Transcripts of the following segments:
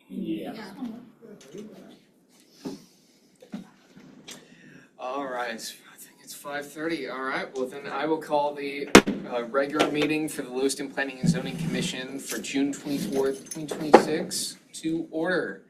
Yeah. All right, I think it's 5:30. All right, well then I will call the regular meeting for the Lewiston Planning and Zoning Commission for June 24th, 2026 to order.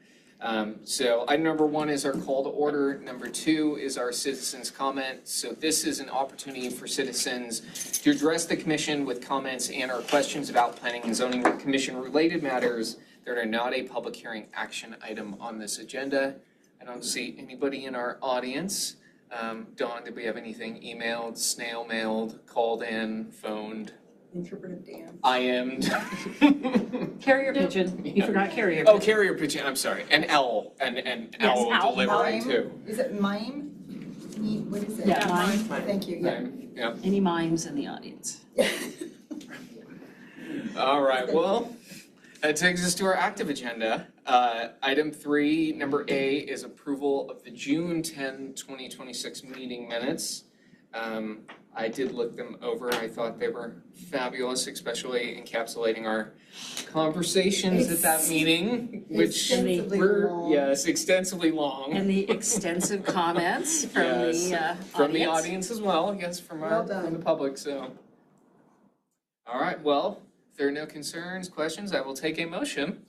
So item number 1 is our call to order. Number 2 is our citizens' comment. So this is an opportunity for citizens to address the commission with comments and or questions about planning and zoning commission related matters that are not a public hearing action item on this agenda. I don't see anybody in our audience. Dawn, did we have anything emailed, snail mailed, called in, phoned? Interpretive dance. IM'd. Carrier pigeon. You forgot carrier Oh, pigeon. carrier pigeon, I'm sorry. And owl, and Yes, owl owl. delivery Mime? too. Is it mime? What is it? Yeah, mime. Thank you, yeah. Yeah. Any mimes in the audience? All right, well, that takes us to our active agenda. Item 3, number A, is approval of the June 10, 2026 meeting minutes. I did look them over. I thought they were fabulous, especially encapsulating our conversations at that meeting, which Extensively were, long. yes, extensively long. And the extensive comments from Yes, the audience. from the audience as well, yes, from Well from the done. public, so. All right, well, if there are no concerns, questions, I will take a motion.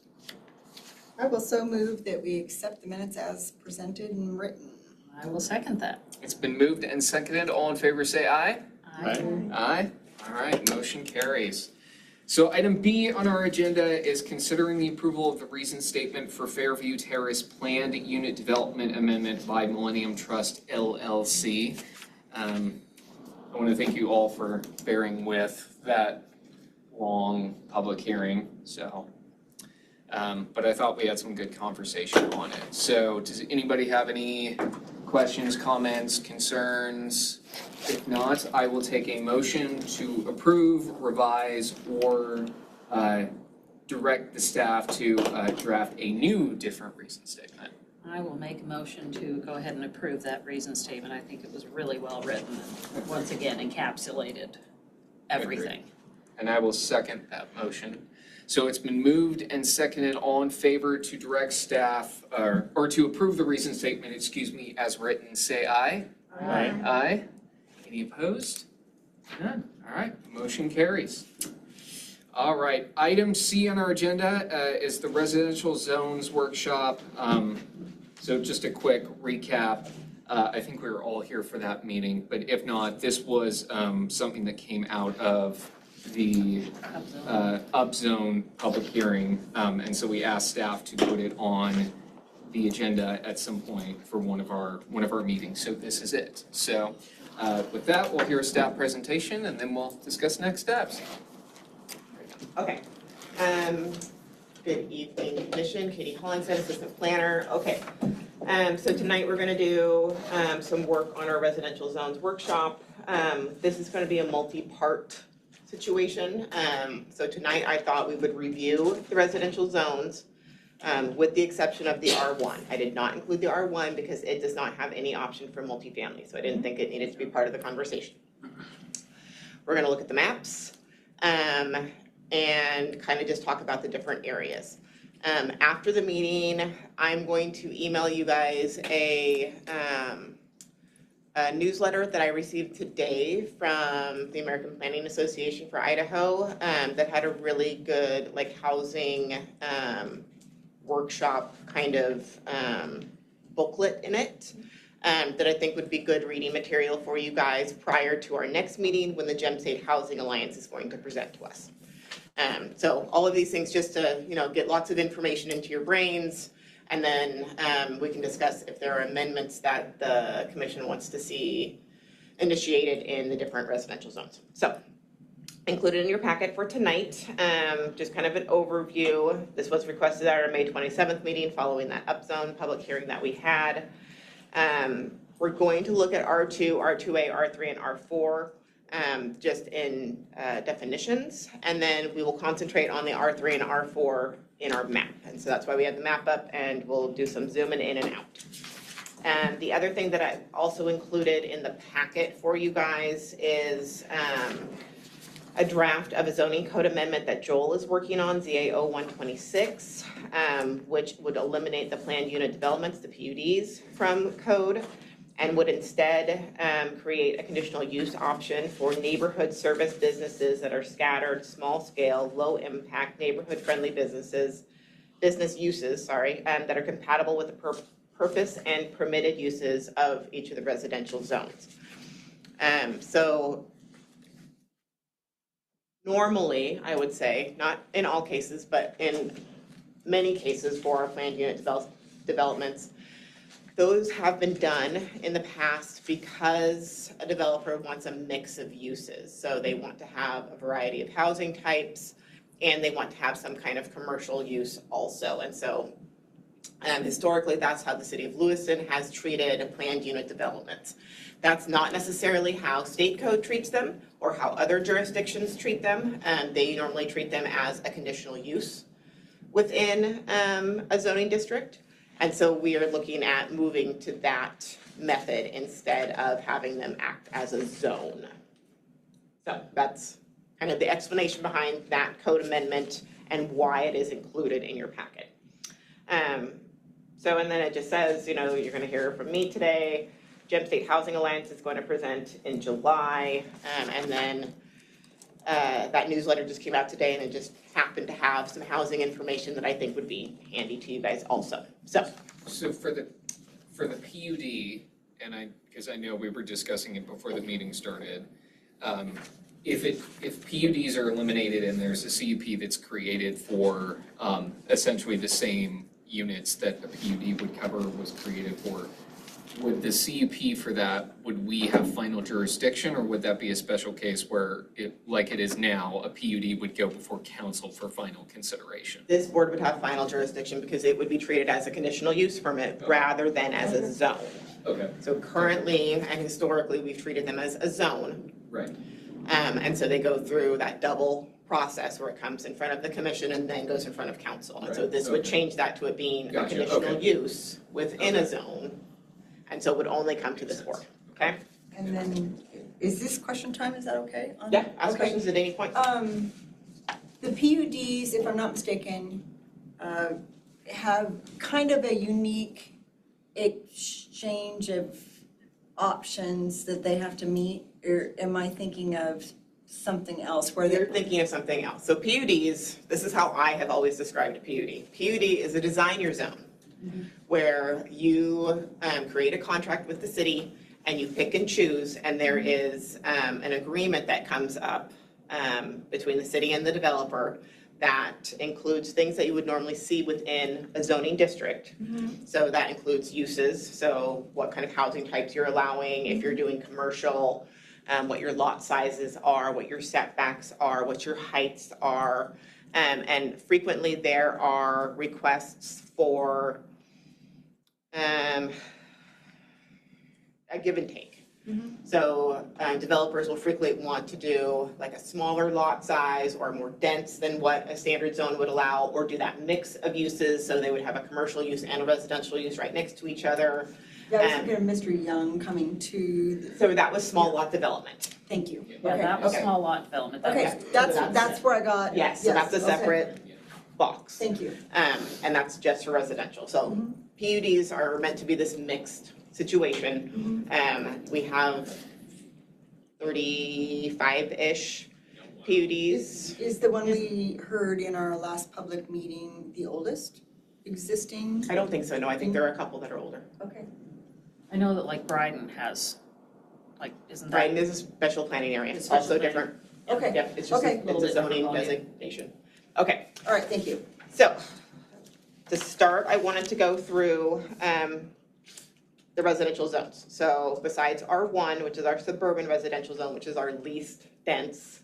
I will so move that we accept the minutes as presented and written. I will second that. It's been moved and seconded. All in favor say aye. Aye. Aye. All right, motion carries. So item B on our agenda is considering the approval of the reason statement for Fairview Terrace Planned Unit Development Amendment by Millennium Trust LLC. I want to thank you all for bearing with that long public hearing, so. But I thought we had some good conversation on it. So does anybody have any questions, comments, concerns? If not, I will take a motion to approve, revise, or direct the staff to draft a new different reason statement. I will make a motion to go ahead and approve that reason statement. I think it was really well written and once again encapsulated everything. And I will second that motion. So it's been moved and seconded. All in favor to direct staff, or to approve the reason statement, as written, say aye. Aye. Aye. Any opposed? None. All right, motion carries. All right, item C on our agenda is the residential zones workshop. So just a quick recap. I think we were all here for that meeting, but if not, this was something that came out of the upzone public hearing, and so we asked staff to put it on the agenda at some point for one of our meetings. So this is it. So with that, we'll hear a staff presentation, and then we'll discuss next steps. Okay. Good evening, Commission. Katie Hollingshead, Assistant Planner. Okay. So tonight we're going to do some work on our residential zones workshop. This is going to be a multi-part situation. So tonight I thought we would review the residential zones with the exception of the R1. I did not include the R1 because it does not have any option for multifamily, so I didn't think it needed to be part of the conversation. We're going to look at the maps and kind of just talk about the different areas. After the meeting, I'm going to email you guys a newsletter that I received today from the American Planning Association for Idaho that had a really good housing workshop kind of booklet in it that I think would be good reading material for you guys prior to our next meeting when the Gem State Housing Alliance is going to present to us. So all of these things just to get lots of information into your brains. And then we can discuss if there are amendments that the commission wants to see initiated in the different residential zones. So included in your packet for tonight, just kind of an overview. This was requested at our May 27th meeting following that upzone public hearing that we had. We're going to look at R2, R2A, R3, and R4 just in definitions. And then we will concentrate on the R3 and R4 in our map. And so that's why we have the map up, and we'll do some zooming in and out. And the other thing that I also included in the packet for you guys is a draft of a zoning code amendment that Joel is working on, ZAO 126, which would eliminate the planned unit developments, the PUDs, from code, and would instead create a conditional use option for neighborhood service businesses that are scattered, small-scale, low-impact, neighborhood-friendly business uses, that are compatible with the purpose and permitted uses of each of the residential zones. So normally, I would say, not in all cases, but in many cases for our planned unit developments, those have been done in the past because a developer wants a mix of uses. So they want to have a variety of housing types, and they want to have some kind of commercial use also. And so historically, that's how the city of Lewiston has treated planned unit developments. That's not necessarily how state code treats them or how other jurisdictions treat them. They normally treat them as a conditional use within a zoning district. And so we are looking at moving to that method instead of having them act as a zone. So that's kind of the explanation behind that code amendment and why it is included in your packet. And then it just says, you're going to hear from me today. Gem State Housing Alliance is going to present in July, and then that newsletter just came out today, and it just happened to have some housing information that I think would be handy to you guys also. So for the PUD, and because I know we were discussing it before the meeting started, if PUDs are eliminated and there's a CUP that's created for essentially the same units that a PUD would cover was created for, would the CUP for that, would we have final jurisdiction, or would that be a special case where like it is now, a PUD would go before council for final consideration? this board would have final jurisdiction because it would be treated as a conditional use permit rather than as a zone. Okay. So currently and historically, we've treated them as a zone. Right. And so they go through that double process where it comes in front of the commission and then goes in front of council. And so Right, this would okay. change that to it being a Gotcha, conditional okay. use within a zone. And so it would only come to this board, okay? And then, is this question time, is that okay? Yeah, ask Okay. questions at any point. The PUDs, if I'm not mistaken, have kind of a unique exchange of options that they have to meet, or am I thinking of something else where You're they're, thinking of something else. So PUDs, this is how I have always described a PUD. PUD is a design your zone, where you create a contract with the city and you pick and choose, and there is an agreement that comes up between the city and the developer that includes things that you would normally see within a zoning district. So that includes uses, so what kind of housing types you're allowing, if you're doing commercial, what your lot sizes are, what your setbacks are, what your heights are. And frequently there are requests for a give and take. So developers will frequently want to do like a smaller lot size or more dense than what a standard zone would allow, or do that mix of uses, so they would have a commercial use and a residential use right next to each other. yeah, I was thinking of Mr. Young coming to, So that was small lot development. thank you. Yeah, Okay. that was okay. small lot development. That Okay, was- that's where I got. Yes, so that's a okay. separate box. Thank you. And that's just for residential. So PUDs are meant to be this mixed situation. We have 35-ish PUDs. Is the one we heard in our last public meeting the oldest existing? I don't think so, no, I think there are a couple that are older. Okay. I know that like Bryden has, like, isn't that? Brighton is a special planning area, It's it's special also planning. different. Okay. Yep, it's just, Okay. it's Little a bit different zoning volume. designation. Okay, All right, thank you. so to start, I wanted to go through the residential zones. So besides R1, which is our suburban residential zone, which is our least dense,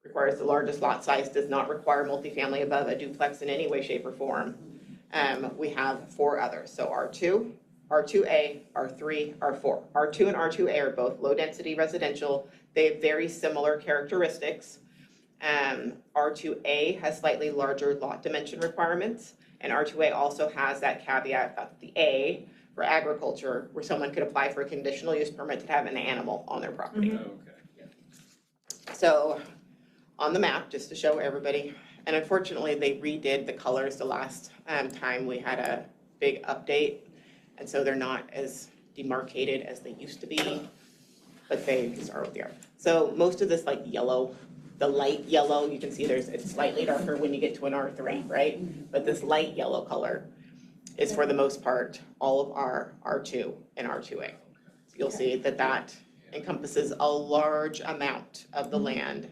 requires the largest lot size, does not require multifamily above a duplex in any way, shape, or form. We have 4 others. So R2, R2A, R3, R4. R2 and R2A are both low-density residential. They have very similar characteristics. R2A has slightly larger lot dimension requirements, and R2A also has that caveat about the A for agriculture, where someone could apply for a conditional use permit to have an animal on their property. Okay. So on the map, just to show everybody. And unfortunately, they redid the colors the last time we had a big update. And so they're not as demarcated as they used to be, but they just are what they are. So most of this like yellow, the light yellow, you can see it's slightly darker when you get to an R3, right? But this light yellow color is for the most part, all of our R2 and R2A. So you'll see that encompasses a large amount of the land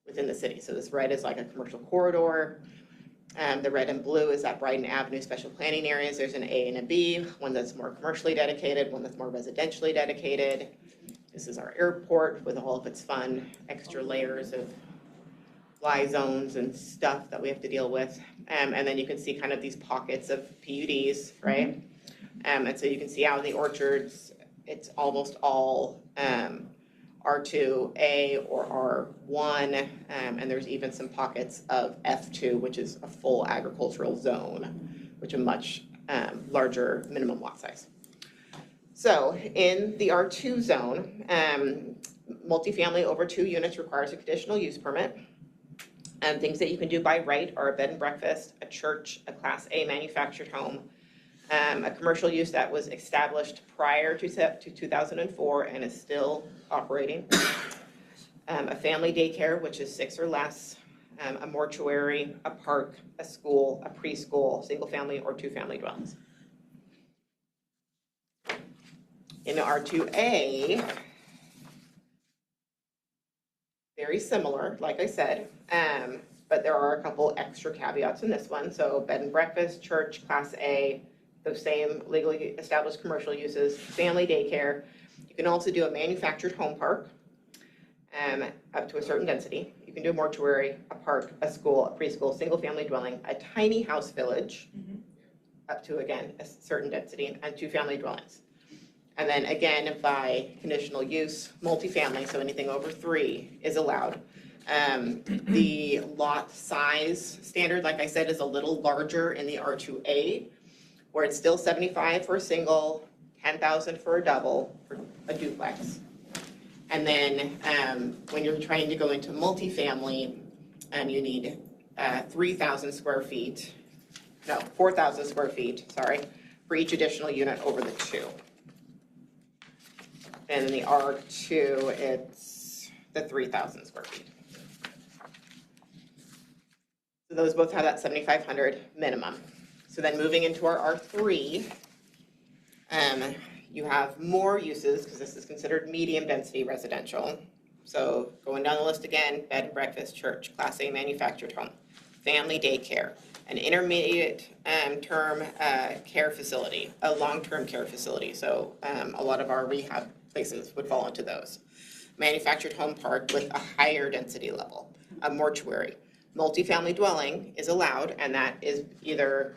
within the city. So this red is like a commercial corridor. The red and blue is that Bryden Avenue special planning areas. There's an A and a B, one that's more commercially dedicated, one that's more residentially dedicated. This is our airport with all of its fun extra layers of fly zones and stuff that we have to deal with. And then you can see kind of these pockets of PUDs, right? And so you can see out in the orchards, it's almost all R2A or R1, and there's even some pockets of F2, which is a full agricultural zone, which is a much larger minimum lot size. So in the R2 zone, multifamily over 2 units requires a conditional use permit. Things that you can do by right are a bed and breakfast, a church, a Class A manufactured home, a commercial use that was established prior to 2004 and is still operating, a family daycare, which is 6 or less, a mortuary, a park, a school, a preschool, single-family or 2-family dwellings. In the R2A, very similar, like I said, but there are a couple extra caveats in this one. So bed and breakfast, church, Class A, those same legally established commercial uses, family daycare. You can also do a manufactured home park up to a certain density. You can do a mortuary, a park, a school, a preschool, single-family dwelling, a tiny house village, up to, again, a certain density, and 2-family dwellings. And then again, by conditional use, multifamily, so anything over 3 is allowed. The lot size standard, like I said, is a little larger in the R2A, where it's still 75 for a single, 10,000 for a double, for a duplex. And then when you're trying to go into multifamily, you need 3,000 square feet, no, 4,000 square feet, sorry, for each additional unit over the 2. And in the R2, it's the 3,000 square feet. So those both have that 7,500 minimum. So then moving into our R3, you have more uses, because this is considered medium density residential. So going down the list again, bed and breakfast, church, Class A manufactured home, family daycare, an intermediate term care facility, a long-term care facility. So a lot of our rehab places would fall into those. Manufactured home park with a higher density level, a mortuary. Multifamily dwelling is allowed, and that is either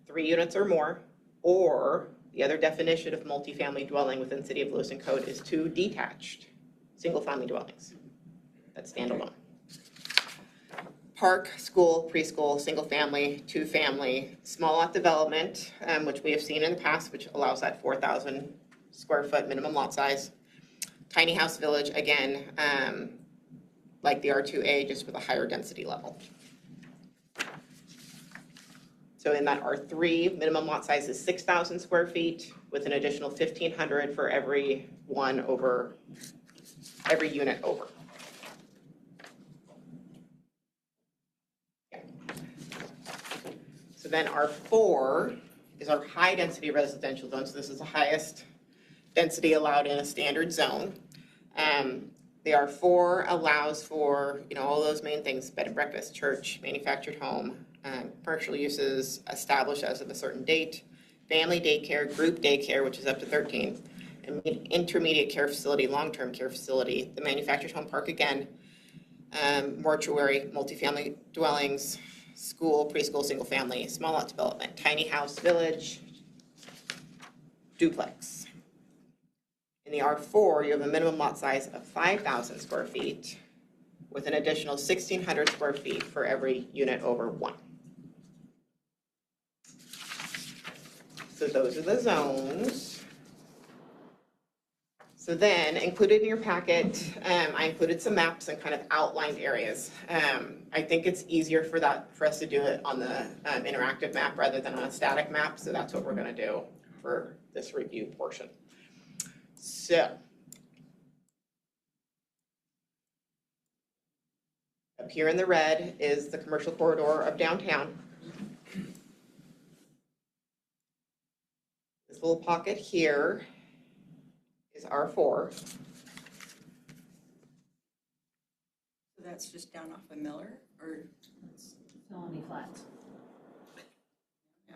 3 units or more, or the other definition of multifamily dwelling within City of Lewiston Code is 2 detached single-family dwellings that stand alone. Park, school, preschool, single-family, 2-family, small lot development, which we have seen in the past, which allows that 4,000 square foot minimum lot size. Tiny house village, again, like the R2A, just with a higher density level. So in that R3, minimum lot size is 6,000 square feet with an additional 1,500 for every unit over. Yeah. So then R4 is our high density residential zone. So this is the highest density allowed in a standard zone. The R4 allows for, all those main things: bed and breakfast, church, manufactured home, commercial uses established as of a certain date, family daycare, group daycare, which is up to 13, intermediate care facility, long-term care facility, the manufactured home park again, mortuary, multifamily dwellings, school, preschool, single family, small lot development, tiny house village, duplex. In the R4, you have a minimum lot size of 5,000 square feet with an additional 1,600 square feet for every unit over 1. So those are the zones. So then, included in your packet, I included some maps and kind of outlined areas. I think it's easier for us to do it on the interactive map rather than on a static map, so that's what we're gonna do for this review portion. So. Up here in the red is the commercial corridor of downtown. This little pocket here is R4. So that's just down off of Miller, or? Felony Flats.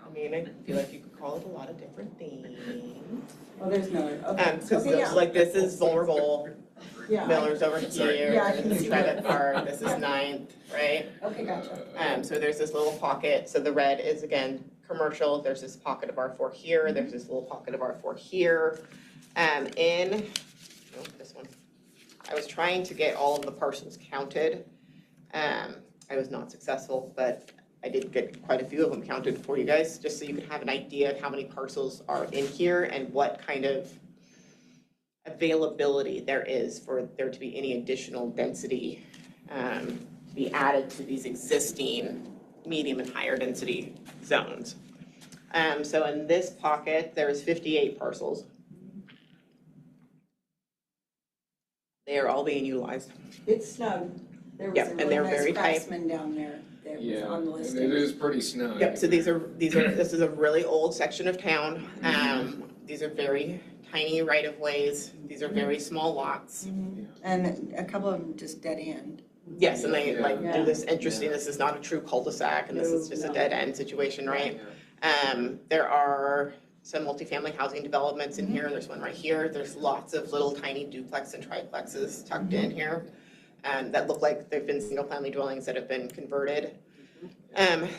I mean, I feel like you could call it a lot of different things. Oh, there's Miller, okay. Because Okay, yeah. like this is vulnerable, Yeah, Miller's over Sorry. here, Yeah, I can this is see Private that. Park, this is Ninth, right? okay, gotcha. So there's this little pocket, so the red is again, commercial, there's this pocket of R4 here, there's this little pocket of R4 here. This one, I was trying to get all of the parcels counted. I was not successful, but I did get quite a few of them counted for you guys, just so you can have an idea of how many parcels are in here and what kind of availability there is for there to be any additional density to be added to these existing medium and higher density zones. So in this pocket, there's 58 parcels. They are all being utilized. It's snug. There was Yep, a and really they're nice very tight. craftsman down there that was Yeah, on the and listing. it is pretty snug. Yep, so this is a really old section of town. These are very tiny right-of-ways. These are very small lots. And a couple of them just dead end. Yes, and they like Yeah. do this interesting, this is not a true cul-de-sac, and this is just a No. dead-end situation, right? There are some multifamily housing developments in here. There's one right here. There's lots of little tiny duplex and triplexes tucked in here that look like they've been single-family dwellings that have been converted.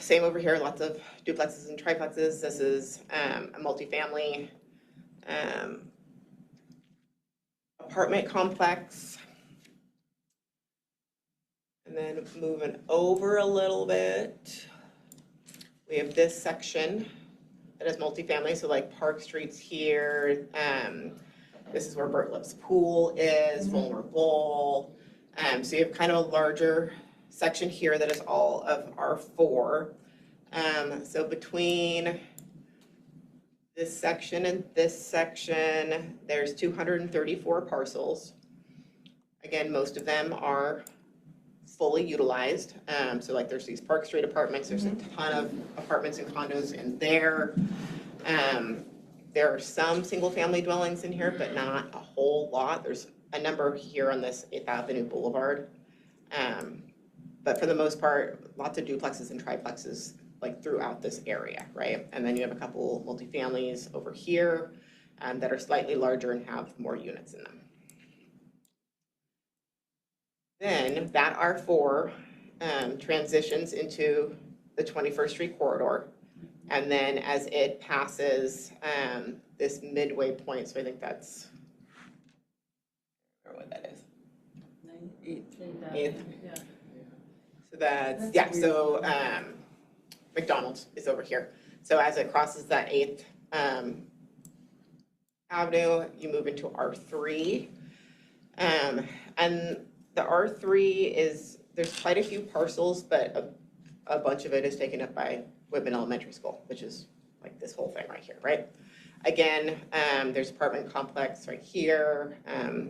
Same over here, lots of duplexes and triplexes. This is a multifamily apartment complex. And then moving over a little bit, we have this section that is multifamily, so like Park Street's here. This is where Bert Lipp's pool is, vulnerable. So you have kind of a larger section here that is all of R4. So between this section and this section, there's 234 parcels. Again, most of them are fully utilized. So like there's these Park Street apartments, there's a ton of apartments and condos in there. There are some single family dwellings in here, but not a whole lot. There's a number here on this 8th Avenue Boulevard. But for the most part, lots of duplexes and triplexes like throughout this area, right? And then you have a couple multifamilies over here that are slightly larger and have more units in them. Then that R4 transitions into the 21st Street corridor. And then as it passes this midway point, so I think that's, I don't know what that is. 8th. Yeah. So that's That's yeah, weird. so McDonald's is over here. So as it crosses that 8th Avenue, you move into R3. And the R3 is, there's quite a few parcels, but a bunch of it is taken up by Whitman Elementary School, which is like this whole thing right here, right? Again, there's apartment complex right here,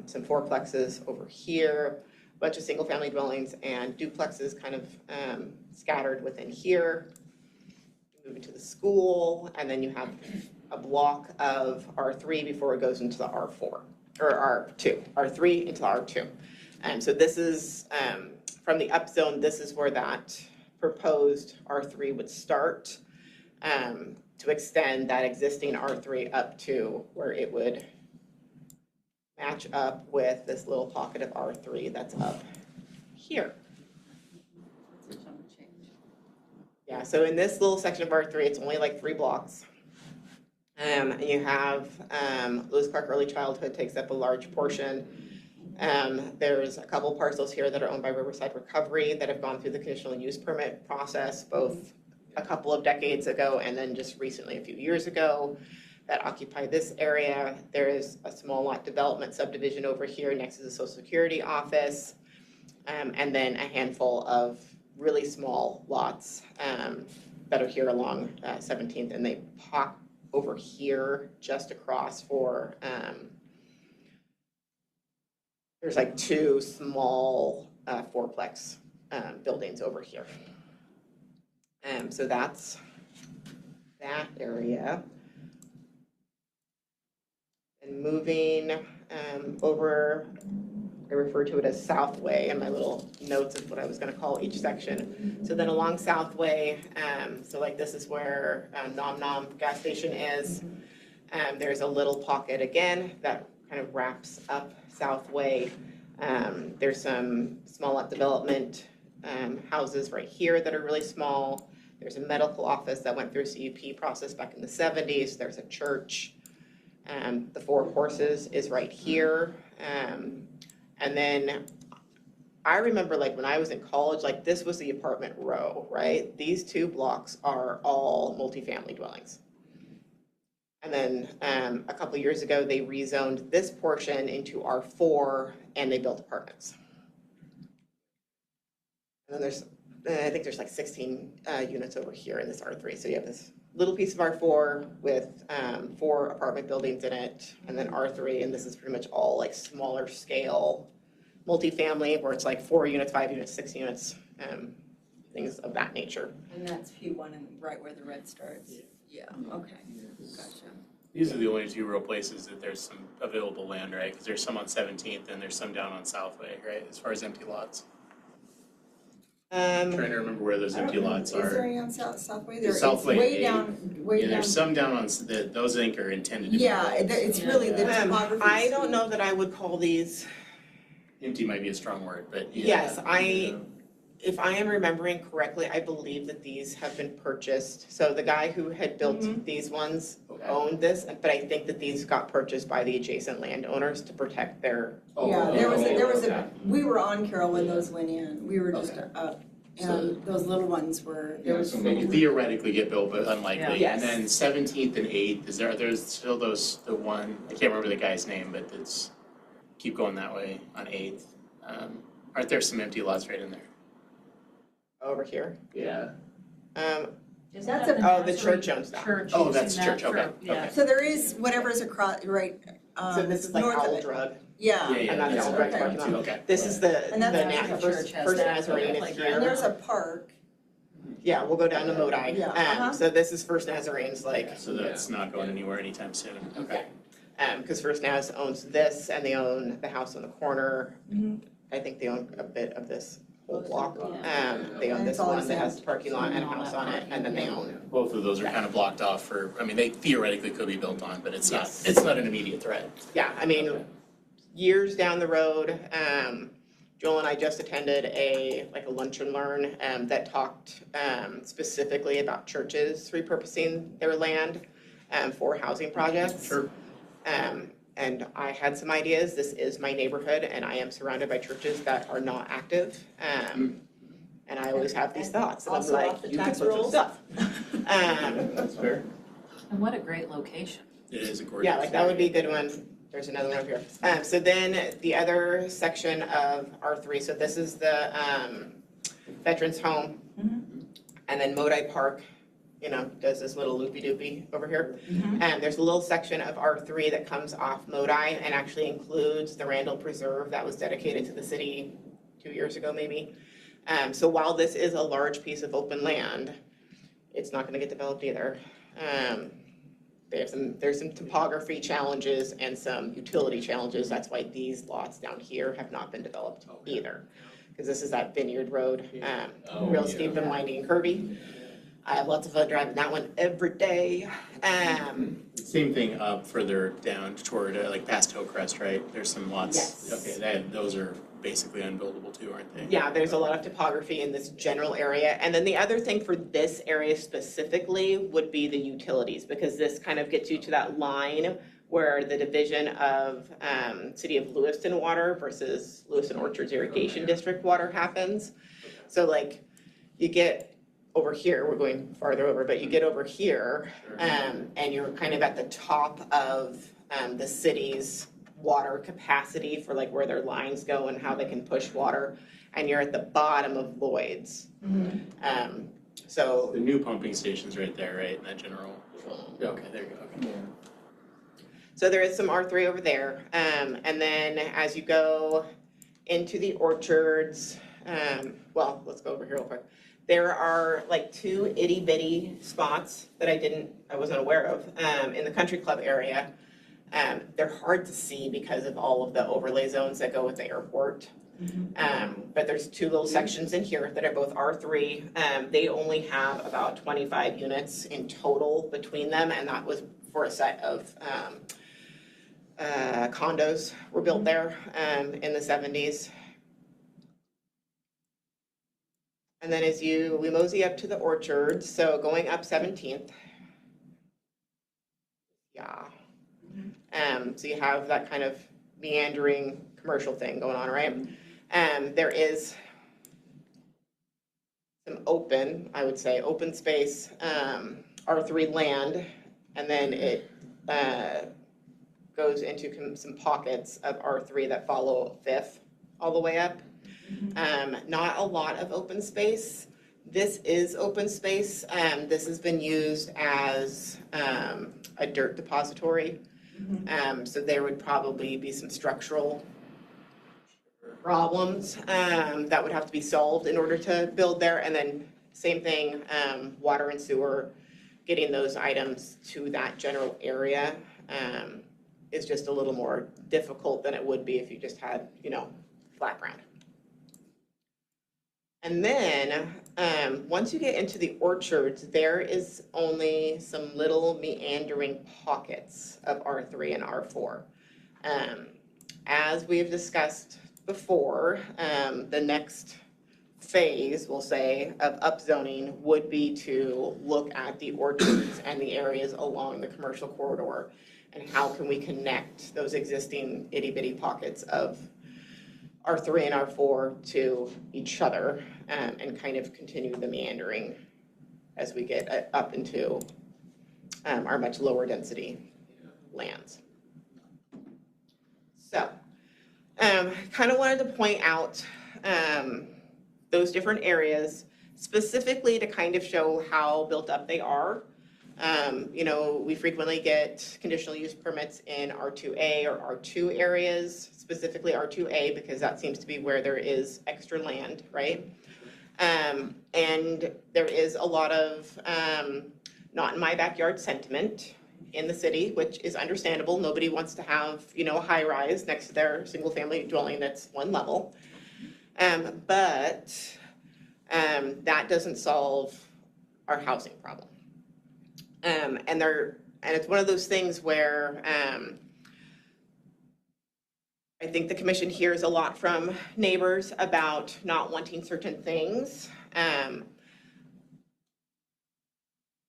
some fourplexes over here, a bunch of single family dwellings and duplexes kind of scattered within here. You move into the school, and then you have a block of R3 before it goes into the R4, or R2, R3 into R2. So this is, from the up zone, this is where that proposed R3 would start to extend that existing R3 up to where it would match up with this little pocket of R3 that's up here. Yeah, so in this little section of R3, it's only like 3 blocks. And you have Lewis Clark Early Childhood takes up a large portion. There's a couple parcels here that are owned by Riverside Recovery that have gone through the conditional use permit process, both a couple of decades ago and then just recently a few years ago. that occupy this area. There is a small lot development subdivision over here next to the Social Security office. And then a handful of really small lots that are here along 17th, and they pop over here just across for, there's like two small fourplex buildings over here. So that's that area. And moving over, I refer to it as Southway in my little notes of what I was gonna call each section. So then along Southway, so like this is where Nom Nom gas station is. There's a little pocket again that kind of wraps up Southway. There's some small lot development houses right here that are really small. There's a medical office that went through a CUP process back in the 70s. There's a church. The Four Horses is right here. And then I remember like when I was in college, like this was the apartment row, right? These two blocks are all multifamily dwellings. And then a couple of years ago, they rezoned this portion into R4 and they built apartments. And then there's, I think there's like 16 units over here in this R3. So you have this little piece of R4 with 4 apartment buildings in it, and then R3, and this is pretty much all like smaller scale multifamily where it's like 4 units, 5 units, 6 units, things of that nature. And that's P1 and right where the red starts? Yeah, okay, gotcha. These are the only two real places that there's some available land, right? Because there's some on 17th and there's some down on Southway, right? As far as empty lots. I'm trying to remember where those empty lots Is there are. any on Southway? The There, it's Southway way eight. down, way Yeah, down. there's some down on, those I think are intended to be. Yeah, built. it's really the topography. I don't know that I would call these, Empty might be a strong word, but yeah. yes, if I am remembering correctly, I believe that these have been purchased. So the guy who had built these ones Okay. owned this, but I think that these got purchased by the adjacent landowners to protect their. Yeah, there was okay. a, we were on Carroll when those went in, we were just Okay. up, So- and those little ones were, there Yeah, was. so They maybe- could theoretically get built, but unlikely. Yeah. And then 17th and 8th, there's still the one, I can't remember the guy's name, but it's, keep going that way on 8th. Aren't there some empty lots right in there? Over here. Yeah. Isn't That's that a- Oh, the Nazarene church owns that. Church Oh, using that's that church, okay, for- yeah. okay. So there is whatever's across, right, So this is like north of Owl it. Drug. Yeah, And that's that's the right. parking lot. Okay. This is the And that's where the first church has First that Nazarene is playground. and here. there's a park, Yeah, we'll go down to Modi. Yeah, uh-huh. So this is First Nazarene's like, So that's not going anywhere anytime soon. Okay. because First Naz owns this and they own the house on the corner. Mhm. I think they own a bit of this whole block. Yeah. They own And this it's all one that has exempt. the parking lot and a And all house that on it, parking, and then they yeah. own. Both of those are kind of blocked off for, I mean, they theoretically could be built on, but it's not, Yes. it's not an immediate threat. Yeah, I mean, Okay. years down the road, Joel and I just attended a lunch and learn that talked specifically about churches repurposing their land for housing projects. Sure. And I had some ideas. This is my neighborhood and I am surrounded by churches that are not active. And I always have these thoughts and I'm also off like, the you can tax put some rolls. stuff. That's fair. And what a great location. It is a gorgeous. Yeah, like that would be a good one. There's another one up here. So then the other section of R3, so this is the veterans home. And then Modi Park, does this little loopy-doopy over here. And there's a little section of R3 that comes off Modi and actually includes the Randall Preserve that was dedicated to the city 2 years ago maybe. So while this is a large piece of open land, it's not gonna get developed either. There's some topography challenges and some utility challenges. That's why these lots down here have not been developed either. Because this is that Vineyard Road, real steep and winding and curvy. I have lots of fun driving that one every day. Same thing up further down toward like past Hillcrest, right? There's some lots. Yes. Okay, those are basically unbuildable too, aren't they? Yeah, there's a lot of topography in this general area. And then the other thing for this area specifically would be the utilities, because this kind of gets you to that line where the division of City of Lewiston water versus Lewiston Orchards Irrigation District water happens. So like you get over here, we're going farther over, but you get over here, and you're kind of at the top of, the city's water capacity for like where their lines go and how they can push water, and you're at the bottom of Lloyd's. So, The new pumping station's right there, right, in that general? Okay, there you go, okay. so there is some R3 over there, and then as you go into the orchards, well, let's go over here real quick. There are like 2 itty bitty spots that I wasn't aware of, in the country club area. They're hard to see because of all of the overlay zones that go with the airport. But there's 2 little sections in here that are both R3. They only have about 25 units in total between them, and that was for a set of condos were built there in the 70s. And then as we mosey up to the orchards, so going up 17th. Yeah. So you have that kind of meandering commercial thing going on, right? There is some I would say, open space, R3 land, and then it goes into some pockets of R3 that follow 5th all the way up. Not a lot of open space. This is open space. This has been used as a dirt depository. So there would probably be some structural problems that would have to be solved in order to build there. And then same thing, water and sewer, getting those items to that general area is just a little more difficult than it would be if you just had, flat ground. And then, once you get into the orchards, there is only some little meandering pockets of R3 and R4. As we've discussed before, the next phase, we'll say, of upzoning would be to look at the orchards and the areas along the commercial corridor, and how can we connect those existing itty-bitty pockets of R3 and R4 to each other, and kind of continue the meandering as we get up into our much lower density lands. So, kind of wanted to point out those different areas specifically to kind of show how built up they are. We frequently get conditional use permits in R2A or R2 areas, specifically R2A, because that seems to be where there is extra land, right? And there is a lot of not in my backyard sentiment in the city, which is understandable. Nobody wants to have, a high rise next to their single family dwelling that's one level. But that doesn't solve our housing problem. And it's one of those things where I think the commission hears a lot from neighbors about not wanting certain things.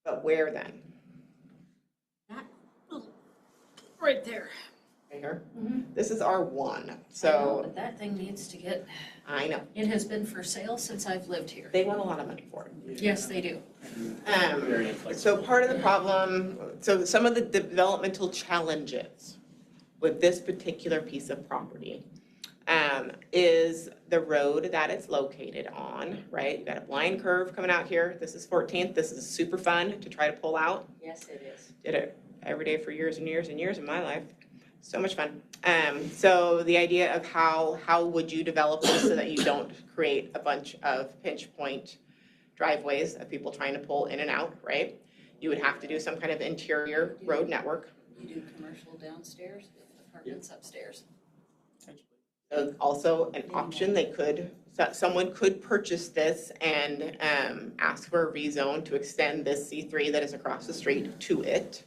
But where then? Right there. Right here? Mhm. This is R1, I know, so but that thing needs to get, I know, it has been for sale since I've lived here. they want a lot of money for it. Yes, they do. Very inflexible. So part of the problem, so some of the developmental challenges with this particular piece of property is the road that it's located on, right? You've got a blind curve coming out here. This is 14th. This is super fun to try to pull out. Yes, it is. Did it every day for years and years and years of my life. So much fun. So the idea of how would you develop this so that you don't create a bunch of pinch point driveways of people trying to pull in and out, right? You would have to do some kind of interior road network. You do commercial downstairs, apartments upstairs. Also an option, someone could purchase this and ask for a rezone to extend this C3 that is across the street to it.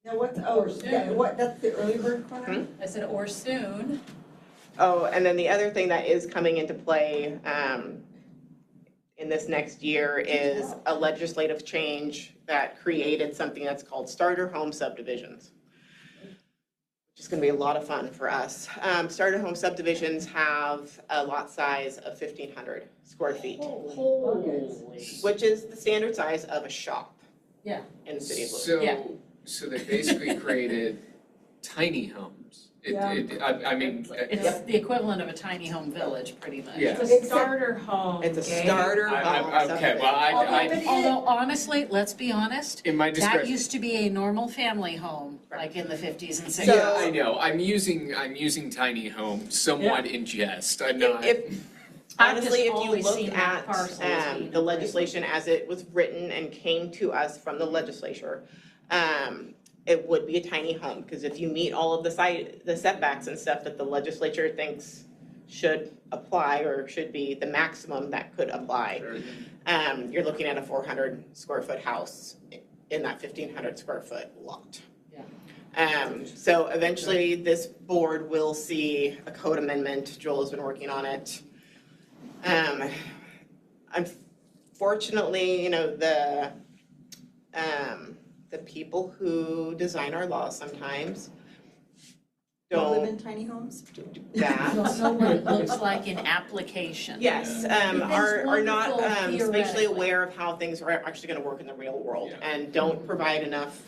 Now that's the early bird corner? I said, or soon. Oh, and then the other thing that is coming into play in this next year is a legislative change that created something that's called starter home subdivisions. just gonna be a lot of fun for us. Starter home subdivisions have a lot size of 1,500 square feet, which is the standard size of a shop. Yeah. In the city of Louisville. Yeah. So they basically created tiny homes. I mean, It's the equivalent of a tiny home village, pretty much. Yeah. It's a starter home. It's a Gabe. starter home okay, subdivision. well, I, Although honestly, let's be honest, in my that discretion. used to be a normal family home, like in the 50s and 60s. Yeah, I know, I'm using tiny home somewhat in jest, I'm not. I've Honestly, just if you always look seen that at parcel as being the legislation as it was written and came to us from the legislature, it would be a tiny home, because if you meet all of the setbacks and stuff that the legislature thinks should apply or should be the maximum that could apply, you're looking at a 400 square foot house in that 1,500 square foot lot. So eventually this board will see a code amendment. Joel has been working on it. Unfortunately, you know, the people who design our laws sometimes Don't live don't in tiny homes? do that. Don't know what it looks like in application. Yes, It's are not wonderful spatially theoretically. aware of how things are actually gonna work in the real world, Yeah. and don't provide enough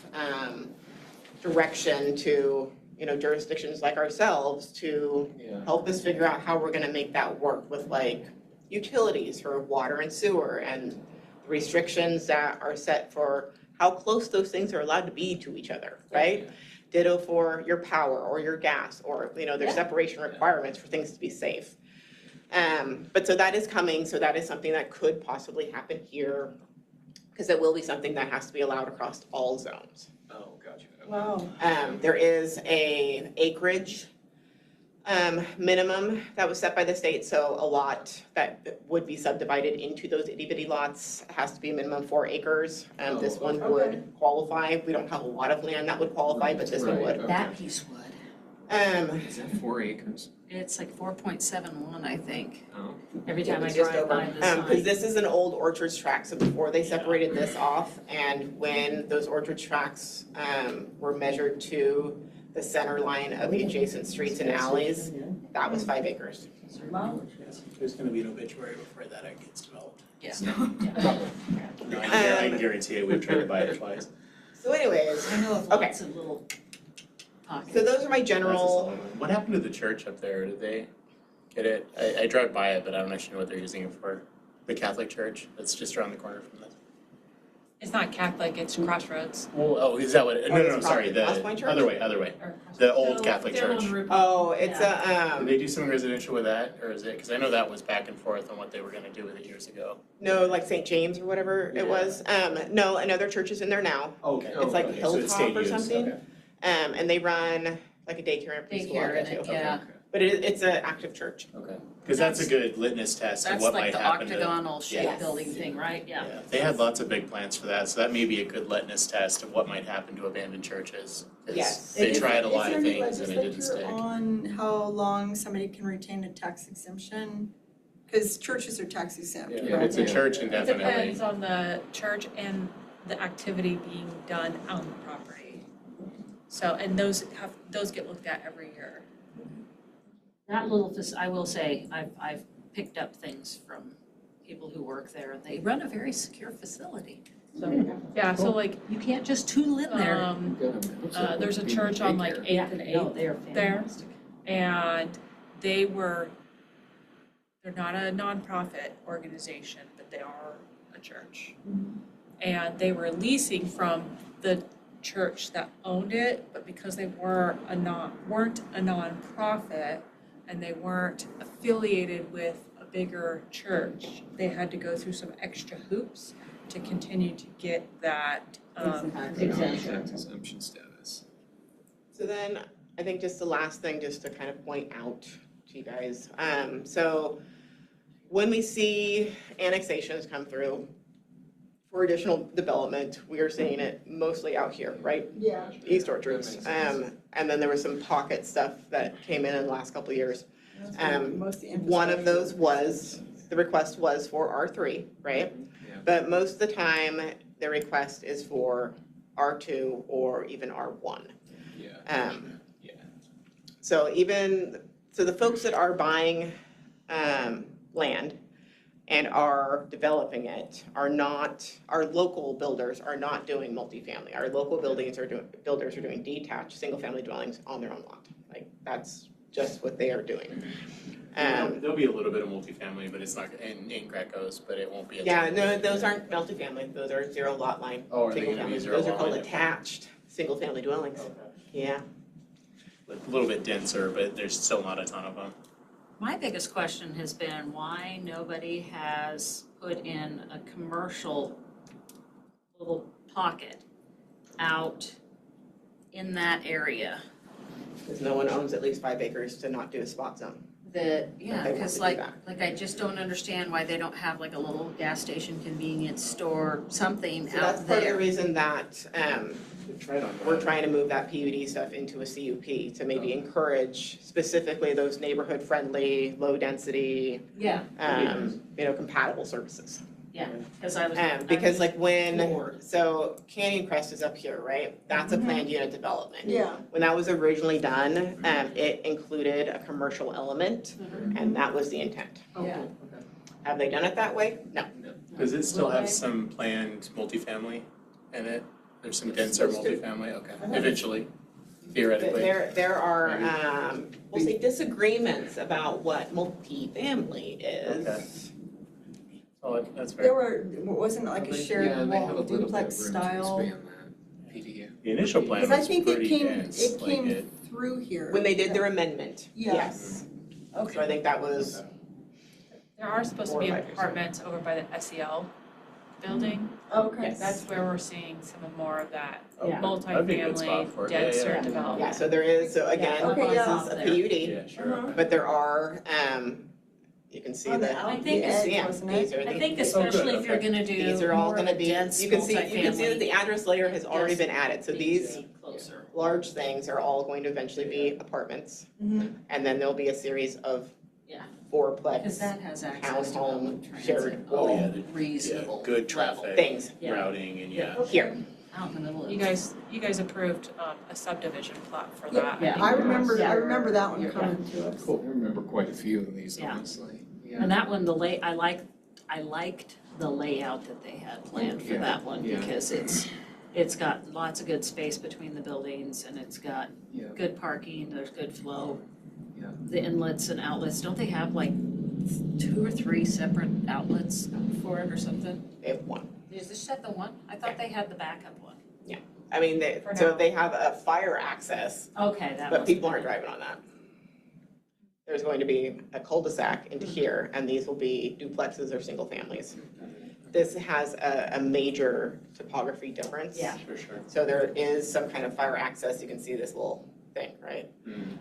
direction to, you know, jurisdictions like ourselves to Yeah. help us figure out how we're gonna make that work with like utilities for water and sewer, and restrictions that are set for how close those things are allowed to be to each other, right? Ditto for your power or your gas, or, you know, there's Yeah. separation requirements for things to be safe. But so that is coming, so that is something that could possibly happen here, because it will be something that has to be allowed across all zones. Oh, gotcha. Okay. Wow. There is a acreage minimum that was set by the state, so a lot that would be subdivided into those itty bitty lots has to be a minimum 4 acres. This one okay. would qualify. We don't have a lot of land that would qualify, but this one Right. would. That piece would. Is that 4 acres? It's like 4.71, I think, Oh. every time I It's just drive over. by the Because sign. this is an old orchards tract, so before they separated this off, and when those orchard tracts were measured to the center line of the adjacent streets and alleys, that was 5 acres. Wow. There's gonna be an obituary before that gets developed. Yeah. No, I can guarantee it, we've tried to buy it twice. So anyways, I know of Okay. lots of little pockets. so those are my That's a general, solid one. What happened to the church up there? Did they get it? I drive by it, but I don't actually know what they're using it for. The Catholic church that's just around the corner from this. It's not Catholic, it's Crossroads. Well, oh, is that what? No, it's sorry, probably Cross Point the Church? other way. Or The old Catholic church. oh, it's Did they do something residential with that, or is it? Because I know that was back and forth on what they were going to do with it years ago. no, like St. James or whatever Yeah. it was. No, another church is in there now. Okay. It's like okay. So it Hilltop stayed or used, something. okay. And they run like a daycare and preschool Daycare out in there it, too. yeah. But it's an active church. Okay. Because that's a good litmus test of That's what like might the happen to. octagonal shaped Yes. building thing, right? Yeah. Yeah, they had lots of big plans for that, so that may be a good litmus test of what might happen to abandoned churches. 'Cause Yes. They Is- tried a lot of Is there any things and it didn't legislature stick. on how long somebody can retain a tax exemption? Because churches are tax exempt. Yeah, right? if it's a church It indefinitely. depends on the church and the activity being done on the property. So, and those get looked at every year. That little, I will say, I've picked up things from people who work there, and they run a very secure facility. So Yeah, so like, you can't just tootle in there. there's a church on like 8th and No, 8th, they're there. fantastic. and they're not a nonprofit organization, but they are a church. And they were leasing from the church that owned it, but because they weren't a nonprofit and they weren't affiliated with a bigger church, they had to go through some extra hoops to continue to get that exemption. Exemption status. So then, I think just the last thing, just to kind of point out to you guys, so when we see annexations come through for additional development, we are seeing it mostly out here, right? Yeah. East Orchards. That makes sense. And then there was some pocket stuff that came in the last couple of years. Most of the One of infrastructure. those was, the request was for R3, right? Yeah. But most of the time, the request is for R2 or even R1. Yeah. Um, Yeah. So the folks that are buying land and are developing it are not, our local builders are not doing multifamily. Our local builders are doing detached, single-family dwellings on their own lot. Like, that's just what they are doing. There'll be a little bit of multifamily, but it's not, in Greco's, but it won't be. Yeah, no, those aren't multifamily, those are zero lot line, Oh, are they single gonna be families. zero Those are lot called line? attached, single-family dwellings. Okay. Yeah. A little bit denser, but there's still not a ton of them. My biggest question has been why nobody has put in a commercial little pocket out in that area. Because no one owns at least 5 acres to not do a spot zone. Yeah, They want because to do like that. I just don't understand why they don't have like a little gas station, convenience store, something So out that's part of the there. reason that we're trying to move that PUD stuff into a CUP to maybe encourage specifically those neighborhood-friendly, low-density, Yeah, compatible services. yeah, because I was. Because like floored. so Canyon Crest is up here, right? That's a planned unit development. Yeah, When that was originally done, it included a commercial element, and that was the intent. yeah. Have they done it that way? No. Does it still Will have they? some planned multifamily in it? There's some denser supposed to. multifamily, okay, Uh-huh. eventually, theoretically. There are, we'll say disagreements about what multifamily is. Okay. Oh, that's There fair. wasn't it like a Yeah, shared they have a wall little bit of duplex room to style? expand that PDU. The initial plan Because I was think it pretty came, dense, it like came it, through here. When they did their amendment, Yeah. yes. So I Okay, think that was, There are supposed to be apartments over by the SEL building. okay. Yes. That's where we're seeing some more of that Yeah. That'd be a good spot for multifamily, it. Yeah, denser yeah. yeah, development. so there is, so again, Okay, this yeah. is a There. PUD, yeah, sure. Uh-huh. but there are, you can see On the that. out, I the think edge, Yeah, wasn't these it? are I the- think good, especially if you're okay. gonna do These are all more of gonna a be, dense you can see that multifamily, the address layer has already been added, so needs these to be closer. large things are all going to eventually be apartments. Mhm. And then there'll be a series of Yeah. fourplex Because that has access to townhome, public transit. shared Oh, yeah, at a reasonable yeah, good level. traffic. things Yeah. Routing and yeah. here. Out in the middle of. You guys approved a subdivision plot for Yeah, that. yeah. think I it was. remember Yeah. that one Yeah. coming to us. Cool, I remember quite a few of these, Yeah. honestly. Yeah. And that one, I liked the layout that they had planned for Yeah, that one yeah. because it's got lots of good space between the buildings and it's got Yeah. good parking, there's good flow. Yeah. The inlets and outlets, don't they have like 2 or 3 separate outlets for it or something? They have one. Is this set the one? I thought they had the backup one. I mean, For so now. they have a fire access, Okay, that but must people be aren't it. driving on that. There's going to be a cul-de-sac into here, and these will be duplexes or single families. This has a major topography difference. Yeah. For sure. So there is some kind of fire access, you can see this little thing, right?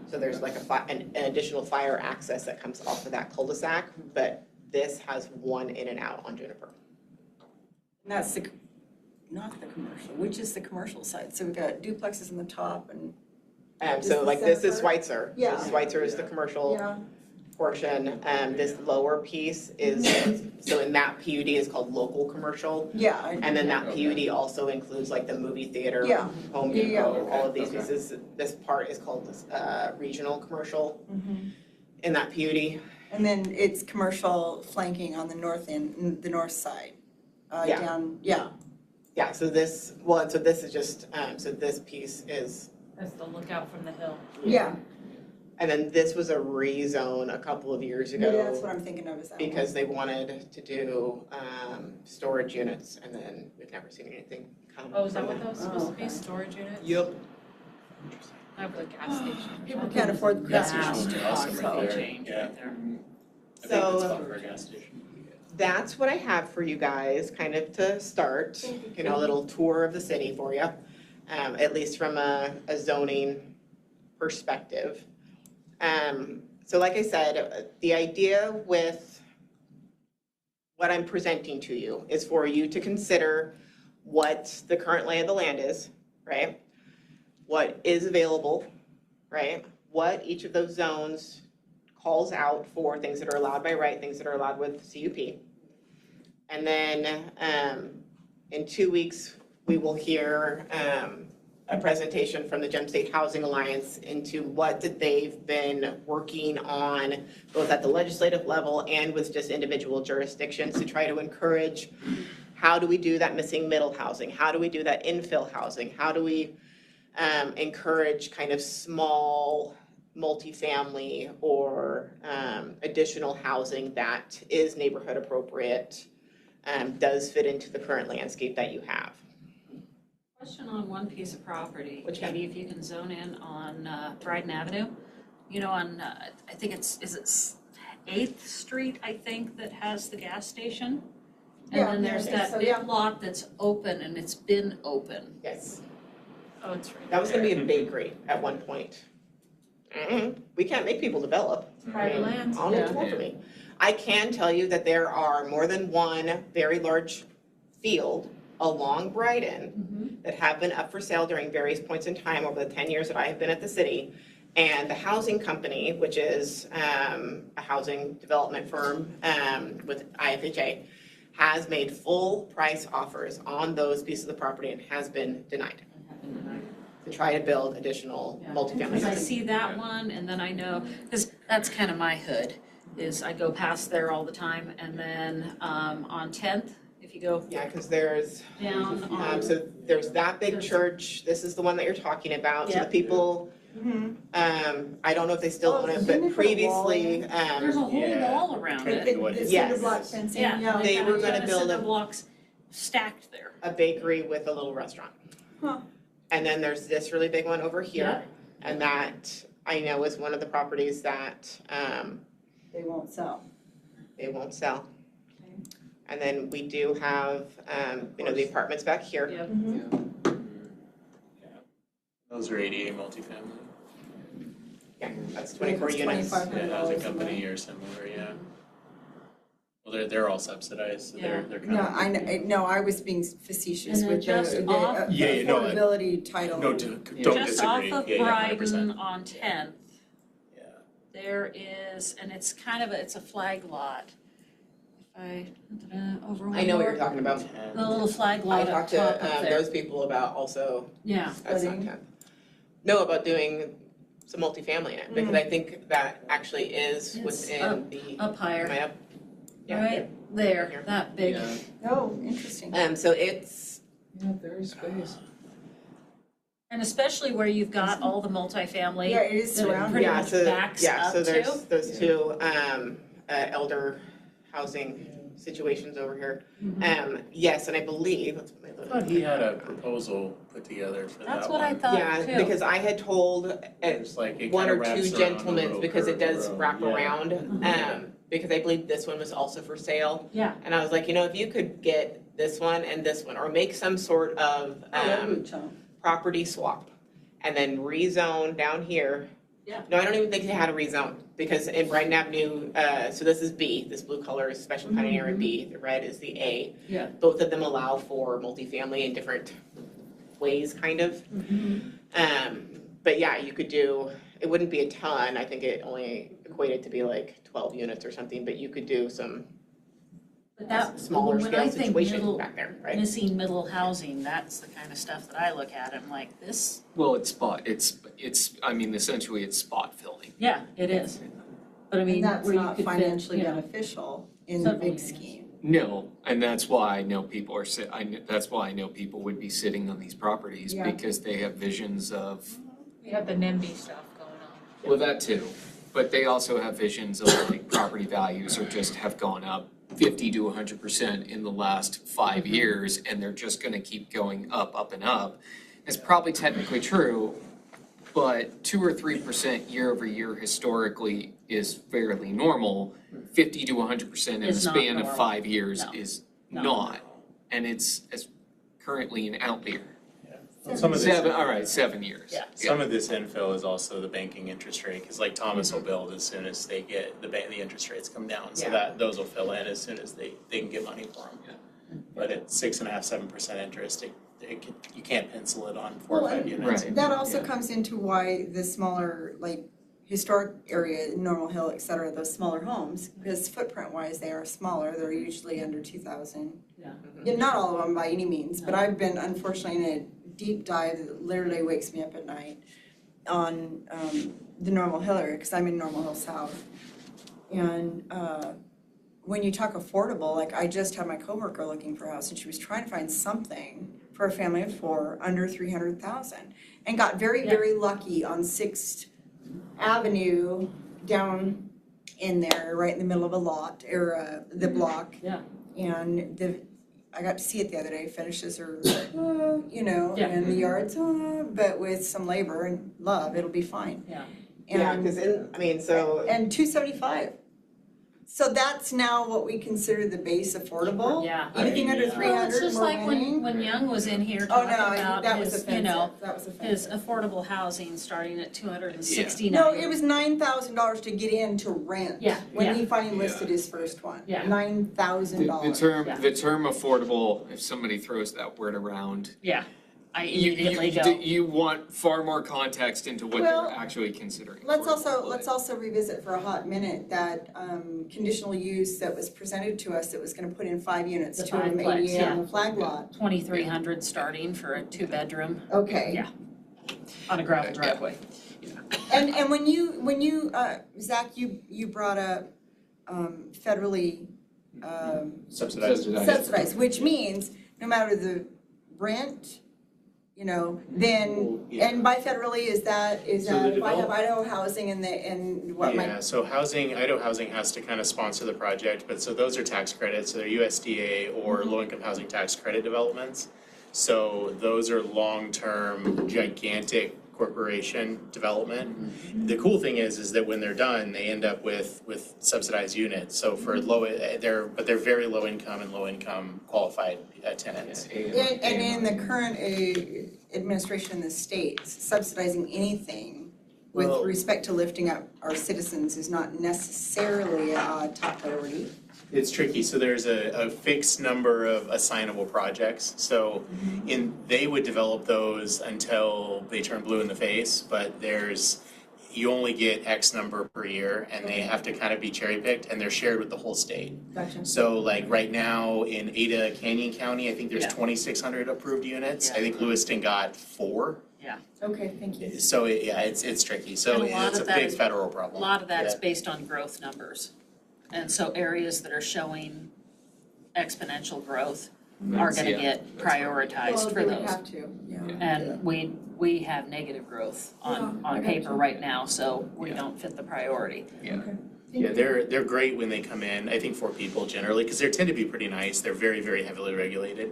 So there's like an additional fire access that comes off of that cul-de-sac, but this has one in and out on Juniper. And that's not the commercial, which is the commercial side. So we've got duplexes on the top and, And Just so the like this center is part? Schweitzer. Yeah. So Schweitzer is the commercial yeah, portion. This lower piece is, so in that PUD is called local commercial. yeah. And then that Okay. PUD also includes like the movie theater, Yeah. Home Yeah, Depot, yeah. all of these Okay. pieces. This part is called regional commercial Mhm. in that PUD. And then it's commercial flanking on the north end, the north side. Yeah. Down, yeah, Yeah, so this, well, so this is just, so this piece is, That's the lookout from the hill. yeah. and then this was a rezone a couple of years Maybe that's ago what I'm thinking of is that one. because they wanted to do storage units, and then we've never seen anything come Oh, is that from what that was supposed to be, okay. storage units? Yep. I have a gas station. People can't afford the gas Gas station. station, awesome so- right there. Change Yeah. right there. I think that's So- fun for a gas station. That's what I have for you guys, kind of to start, you know, a little tour of the city for you, at least from a zoning perspective. So like I said, the idea with what I'm presenting to you is for you to consider what the current lay of the land is, right? What is available, right? What each of those zones calls out for things that are allowed by right, things that are allowed with CUP. And then in 2 weeks, we will hear a presentation from the Gem State Housing Alliance into what that they've been working on, both at the legislative level and with just individual jurisdictions to try to encourage, how do we do that missing middle housing? How do we do that infill housing? How do we encourage kind of small multifamily or additional housing that is neighborhood appropriate, does fit into the current landscape that you have? Question on one piece of property. Which one? Katie, if you can zone in on Dryden Avenue, you know, on, I think is it 8th Street, I think, that has the gas station? And Yeah, then there's yeah, that so, big yeah. lot that's open and it's been open. Yes, Oh, it's right. that was gonna be a bakery at one point. We can't make people develop. Private land. All it's for me. I can tell you that there are more than one very large field along Brighton that have been up for sale during various points in time over the 10 years that I have been at the city. And the housing company, which is a housing development firm with IFHA, has made full price offers on those pieces of property and has been denied to try to build additional multifamily Because I housing. see that one and then I know, because that's kind of my hood, is I go past there all the time and then on 10th, if you go Yeah, because there's, down on, so there's that big church, this is the one that you're talking about, so the Yep. people, I don't know if they still own it, didn't they but put a wall previously, there's a whole Yeah. wall around Okay. it. The Yes. cinder block fencing, Yeah, yeah. They were got gonna build cinder a- blocks stacked there. a bakery with a little restaurant. Huh. And then there's this really big one over here, Yeah. and that I know is one of the properties that They won't sell. they won't sell. Okay. And then we do have, the apartments back here. Yep. Those are ADA multifamily. Yeah, that's 24 It's units. $2,500 Yeah, housing a company month. or similar, yeah. Well, they're all subsidized, so they're kind No, of. no, I was being facetious And then with just the off- Yeah, no, affordability title. No, don't Just off disagree, of yeah, 100%. Bryden on 10th, Yeah. there is, and it's kind of, it's a flag lot. If I, over one I know what you're more, talking about. the little flag I lot up talked top to up there. those people about also, Yeah, that's not Splitting. 10th. No, about doing some multifamily in it, because I think that actually is It's within the, up higher, am I up? Yeah, right there, Here. that big. Yeah, Oh, interesting. So it's, yeah, there's space. And especially where you've got all the multifamily. Yeah, it is that it surrounded. pretty yeah, much so, backs yeah, up so there's to. those two, elder housing situations over here. Yes, and I believe, let's put my I little. thought he had a proposal put together for that one. That's what I thought Yeah, too. because I had told It's like it one kinda or two wraps around the gentlemen, little because it curved does road. wrap Yeah. around, because I believe this one was also for sale. Yeah. And I was like, if you could get this one and this one, or make some sort of, That would chunk. property swap, and then rezone down here. Yeah. No, I don't even think they had a rezone, because in Brighton Avenue, so this is B, this blue color is special planning area B, the red is the A. Yeah. Both of them allow for multifamily in different ways, kind of. But yeah, you could do, it wouldn't be a ton, I think it only equated to be like 12 units or something, but you could do some But that, smaller when I scale think situations middle, back there, right? missing middle housing, that's the kind of stuff that I look at, I'm like, this, Well, I mean, essentially it's spot filling. yeah, it is. But I mean, And that's where you not could fit, financially you know, beneficial in the Certainly big is. scheme. No, and that's why I know people are that's why I know people would be sitting on these properties Yeah. because they have visions of, We have the NIMBY stuff going on. well, that too. But they also have visions of like property values or just have gone up 50 to 100% in the last 5 years and they're just gonna keep going up and up. It's probably technically true, but 2 or 3% year over year historically is fairly normal. 50 to 100% in the Is not span of normal. 5 years No. is No. not. And it's currently an outlier. Well, some of this, 7 years. Yeah. some of this infill is also the banking interest rate, because like Thomas will build as soon as they get, the interest rates come down, so Yeah. that, those will fill in as soon as they can get money for them. But at 6.5, 7% interest, you can't pencil it on 4 or Well, 5 units. Right. That also Yeah. comes into why the smaller, like historic area, Normal Hill, et cetera, those smaller homes, because footprint wise, they are smaller, they're usually under 2,000. Yeah. Yeah, not all of them by any means, but I've been unfortunately in a deep dive that literally wakes me up at night on the Normal Hill area, because I'm in Normal Hill South. And when you talk affordable, like I just had my coworker looking for a house and she was trying to find something for a family of 4 under 300,000 and got very, very lucky on 6th Avenue down in there, right in the middle of a lot, or the block. Yeah. And I got to see it the other day, finishes are, you know, Yeah. and the yards, but with some labor and love, it'll be fine. Yeah. Yeah, And- because so. And 275. So that's now what we consider the base affordable? Yeah. Anything under Yeah. 300, Well, it's just we're like winning? when Young was in here Oh, talking no, about that was his, offensive, you know, that was his offensive. affordable housing starting at 269. No, it was $9,000 to get in to rent. Yeah, When yeah. he finally listed his first one. Yeah. $9,000. Yeah. The term affordable, if somebody throws that word around, Yeah, I you, immediately you, go. you want far more context into what Well, they're actually considering. Let's affordable. also revisit for a hot minute that conditional use that was presented to us that was gonna put in 5 units, The 288 fiveplex, yeah. on the flag lot. 2,300 starting for a 2-bedroom Okay. Yeah. on a gravel driveway. And when you, Zach, you brought up federally Subsidized. subsidized, which means no matter the rent, you know, then, Well, yeah. and by federally, is that So the if I have develop- Idaho Housing and what my, Yeah, so Idaho Housing has to kind of sponsor the project, but so those are tax credits, so they're USDA or low-income housing tax credit developments. So those are long-term, gigantic corporation development. The cool thing is that when they're done, they end up with subsidized units. So for they're very low income and low income qualified tenants. and in the current administration in the state, subsidizing anything with Well- respect to lifting up our citizens is not necessarily a top priority. It's tricky, so there's a fixed number of assignable projects, so they would develop those until they turn blue in the face, but you only get X number per year, and they have to kind of be cherry picked, and they're shared with the whole state. Gotcha. So like right now in Ada Canyon County, I think there's Yeah. 2,600 approved units, I Yeah. think Lewiston got 4. Okay, thank you. So it's tricky, so And a lot it's a of that big is- federal A problem. lot of that is Yeah. based on growth numbers. And so areas that are showing exponential growth are gonna get prioritized for Well, they would those. have to, yeah. And we have negative growth on I got paper you. right now, so we Yeah. don't fit the priority. Yeah, they're great when they come in, I think for people generally, because they tend to be pretty nice, they're very, very heavily regulated.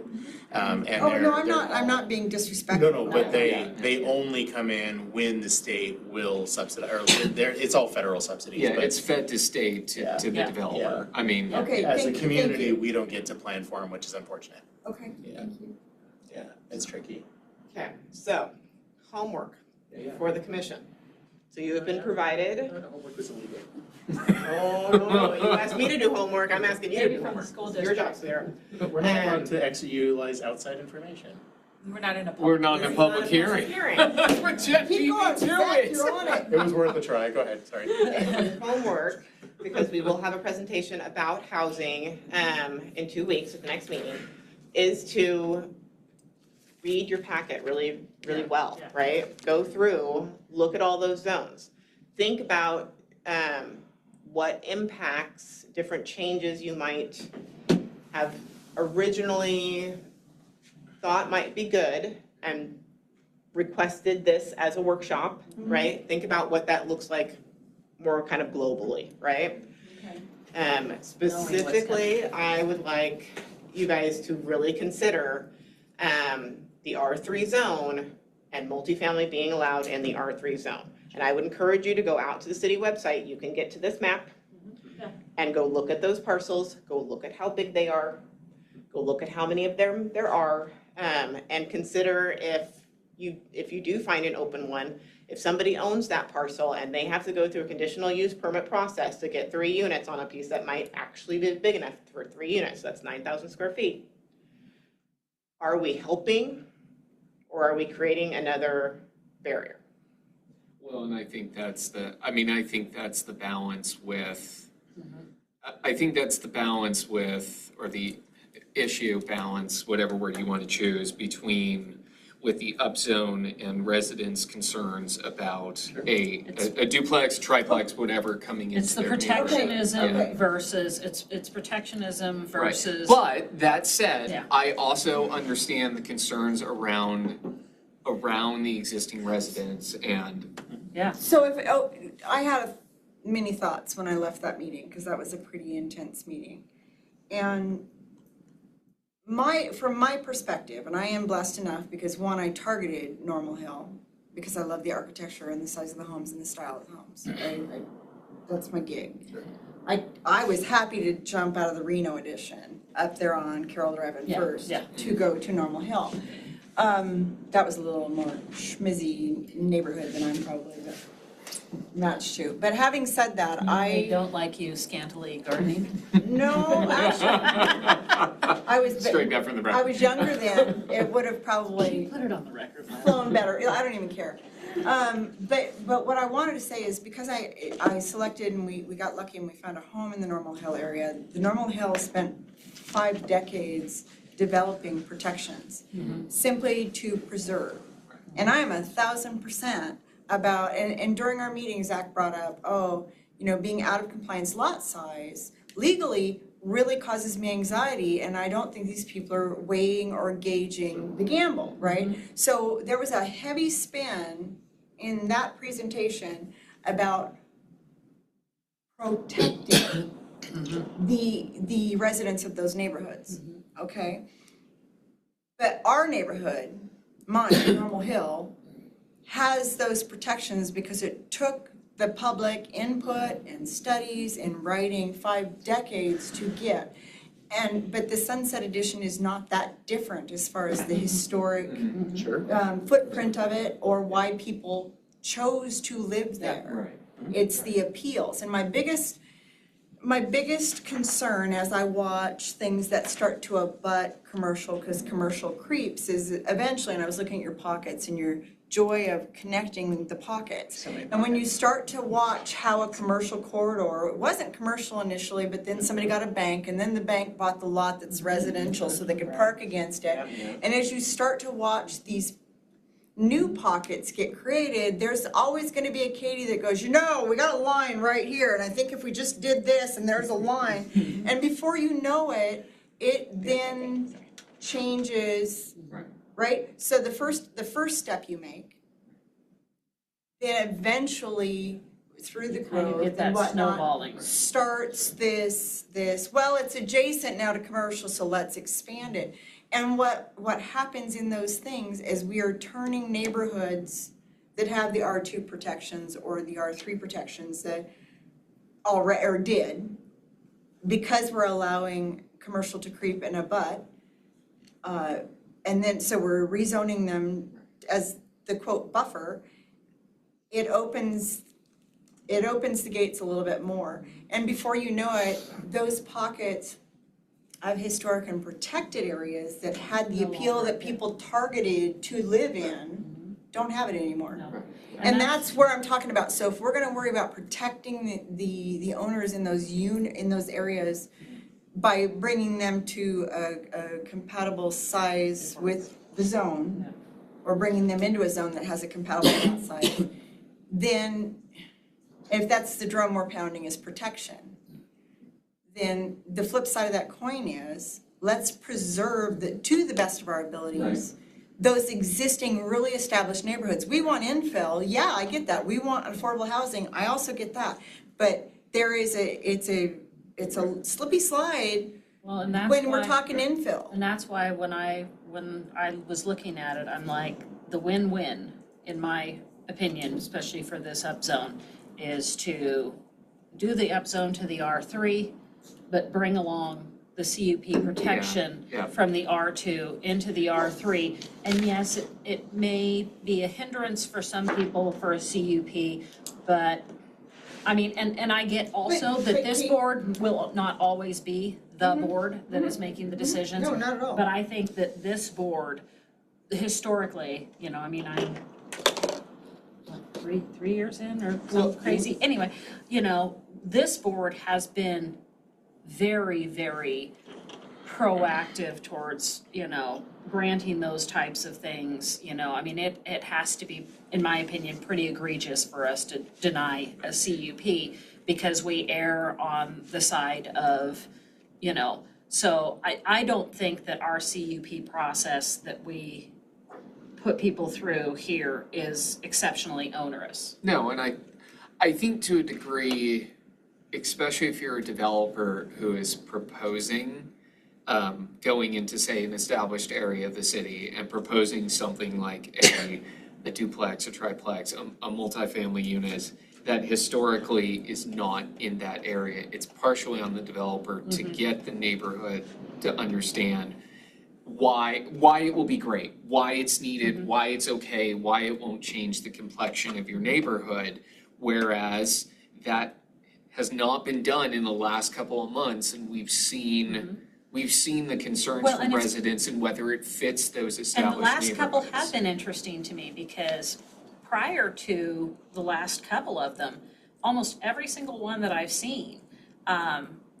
And Oh, they're. no, I'm they're- not being disrespectful. No, but Yeah. they only come in when the state will subsidize, or it's all federal subsidies, Yeah, but it's fed to state to the Yeah. developer. I mean, Okay, as a thank you, community, thank you. we don't get to plan for them, which is unfortunate. Okay, Yeah. thank you. Yeah, it's tricky. Okay, so, homework Yeah. for the commission. So you have been provided, Homework was illegal. oh, no, you asked me to do homework, I'm asking you to Maybe do from the homework. school It's your district. job's there. But we're not allowed to actually utilize outside information. We're not in a public. we're not in a public hearing. Keep going, Zach, you're on it. It was worth a try, go ahead, sorry. Homework, because we will have a presentation about housing in 2 weeks at the next meeting, is to read your packet really, really well, Yeah. right? Go through, look at all those zones. Think about what impacts, different changes you might have originally thought might be good and requested this as a workshop, right? Think about what that looks like more kind of globally, right? Okay. Specifically, I would like you guys to really consider the R3 zone and multifamily being allowed in the R3 zone. And I would encourage you to go out to the city website, you can get to this map Yeah. and go look at those parcels, go look at how big they are, go look at how many of them there are, and consider if you do find an open one, if somebody owns that parcel and they have to go through a conditional use permit process to get 3 units on a piece that might actually be big enough for 3 units, that's 9,000 square feet. Are we helping or are we creating another barrier? Well, and I think that's the balance with, I think that's the balance with, or the issue balance, whatever word you want to choose, with the upzone and residents' concerns about a duplex, triplex, whatever coming into It's the their neighborhood. protectionism Okay. versus, it's protectionism Right. versus. But that said, Yeah. I also understand the concerns around the existing residents and Yeah, So I had many thoughts when I left that meeting, because that was a pretty intense meeting. And from my perspective, and I am blessed enough because one, I targeted Normal Hill because I love the architecture and the size of the homes and the style of the homes. That's my gig. I was happy to jump out of the Reno edition up there on Carroll Drive and Yeah, First yeah. to go to Normal Hill. That was a little more schmizzy neighborhood than I'm probably matched to. But having said that, I I, don't like you scantily gardening. no, actually, I was, straight back from the I ground. was younger then, it would have probably Put it on the record. flown better, I don't even care. But what I wanted to say is because I selected and we got lucky and we found a home in the Normal Hill area. The Normal Hill spent 5 decades developing protections simply to preserve. And I am 1,000% about, and during our meeting, Zach brought up, being out of compliance lot size legally really causes me anxiety, and I don't think these people are weighing or gauging the gamble, right? So there was a heavy spin in that presentation about protecting the residents of those neighborhoods, okay? But our neighborhood, mine, Normal Hill, has those protections because it took the public input and studies and writing 5 decades to get. But the Sunset Edition is not that different as far as the historic Sure. footprint of it or why people chose to live there. It's the appeals. And my biggest concern as I watch things that start to abut commercial, because commercial creeps, is eventually, and I was looking at your pockets and your joy of connecting the pockets. And when you start to watch how a commercial corridor, it wasn't commercial initially, but then somebody got a bank, and then the bank bought the lot that's residential so they could park against it. And as you start to watch these new pockets get created, there's always going to be a Katie that goes, we got a line right here, and I think if we just did this, and there's a line, and before you know it, it then changes, right? So the first step you make, then eventually through the How do you growth get that and whatnot, snowballing? starts this, well, it's adjacent now to commercial, so let's expand it. And what happens in those things is we are turning neighborhoods that have the R2 protections or the R3 protections that already, or did, because we're allowing commercial to creep and abut, and then so we're rezoning them as the quote buffer, it opens the gates a little bit more. And before you know it, those pockets of historic and protected areas that had the appeal that people targeted to live in don't have it anymore. No. And that's where I'm talking about. So if we're gonna worry about protecting the owners in those areas by bringing them to a compatible size with the zone, or bringing them into a zone that has a compatible lot size, then if that's the drum we're pounding is protection, then the flip side of that coin is let's preserve to the best of our abilities those existing really established neighborhoods. We want infill, yeah, I get that. We want affordable housing, I also get that. But it's a slippy slide Well, and that's when we're why- talking infill. And that's why when I was looking at it, I'm like, the win-win, in my opinion, especially for this upzone, is to do the upzone to the R3, but bring along the CUP protection Yeah. from the R2 into the R3. And yes, it may be a hindrance for some people for a CUP, but, I mean, and I get also But- that but this Kate- board will not always be the board that is making the decisions. No, not at all. But I think that this board, historically, three years in or Well, something crazy. Anyway, you know, this board has been very, very proactive towards, you know, granting those types of things, you know. I mean, it has to be, in my opinion, pretty egregious for us to deny a CUP because we err on the side of, you know, so I don't think that our CUP process that we put people through here is exceptionally onerous. No, and I think to a degree, especially if you're a developer who is proposing going into, say, an established area of the city and proposing something like a duplex, a triplex, a multifamily unit that historically is not in that area. It's partially on the developer to get the neighborhood to understand why it will be great, why it's needed, why it's okay, why it won't change the complexion of your neighborhood, whereas that has not been done in the last couple of months, and we've seen the concerns Well, from and it's- residents and whether it fits those And established the neighborhoods. last couple have been interesting to me because prior to the last couple of them, almost every single one that I've seen,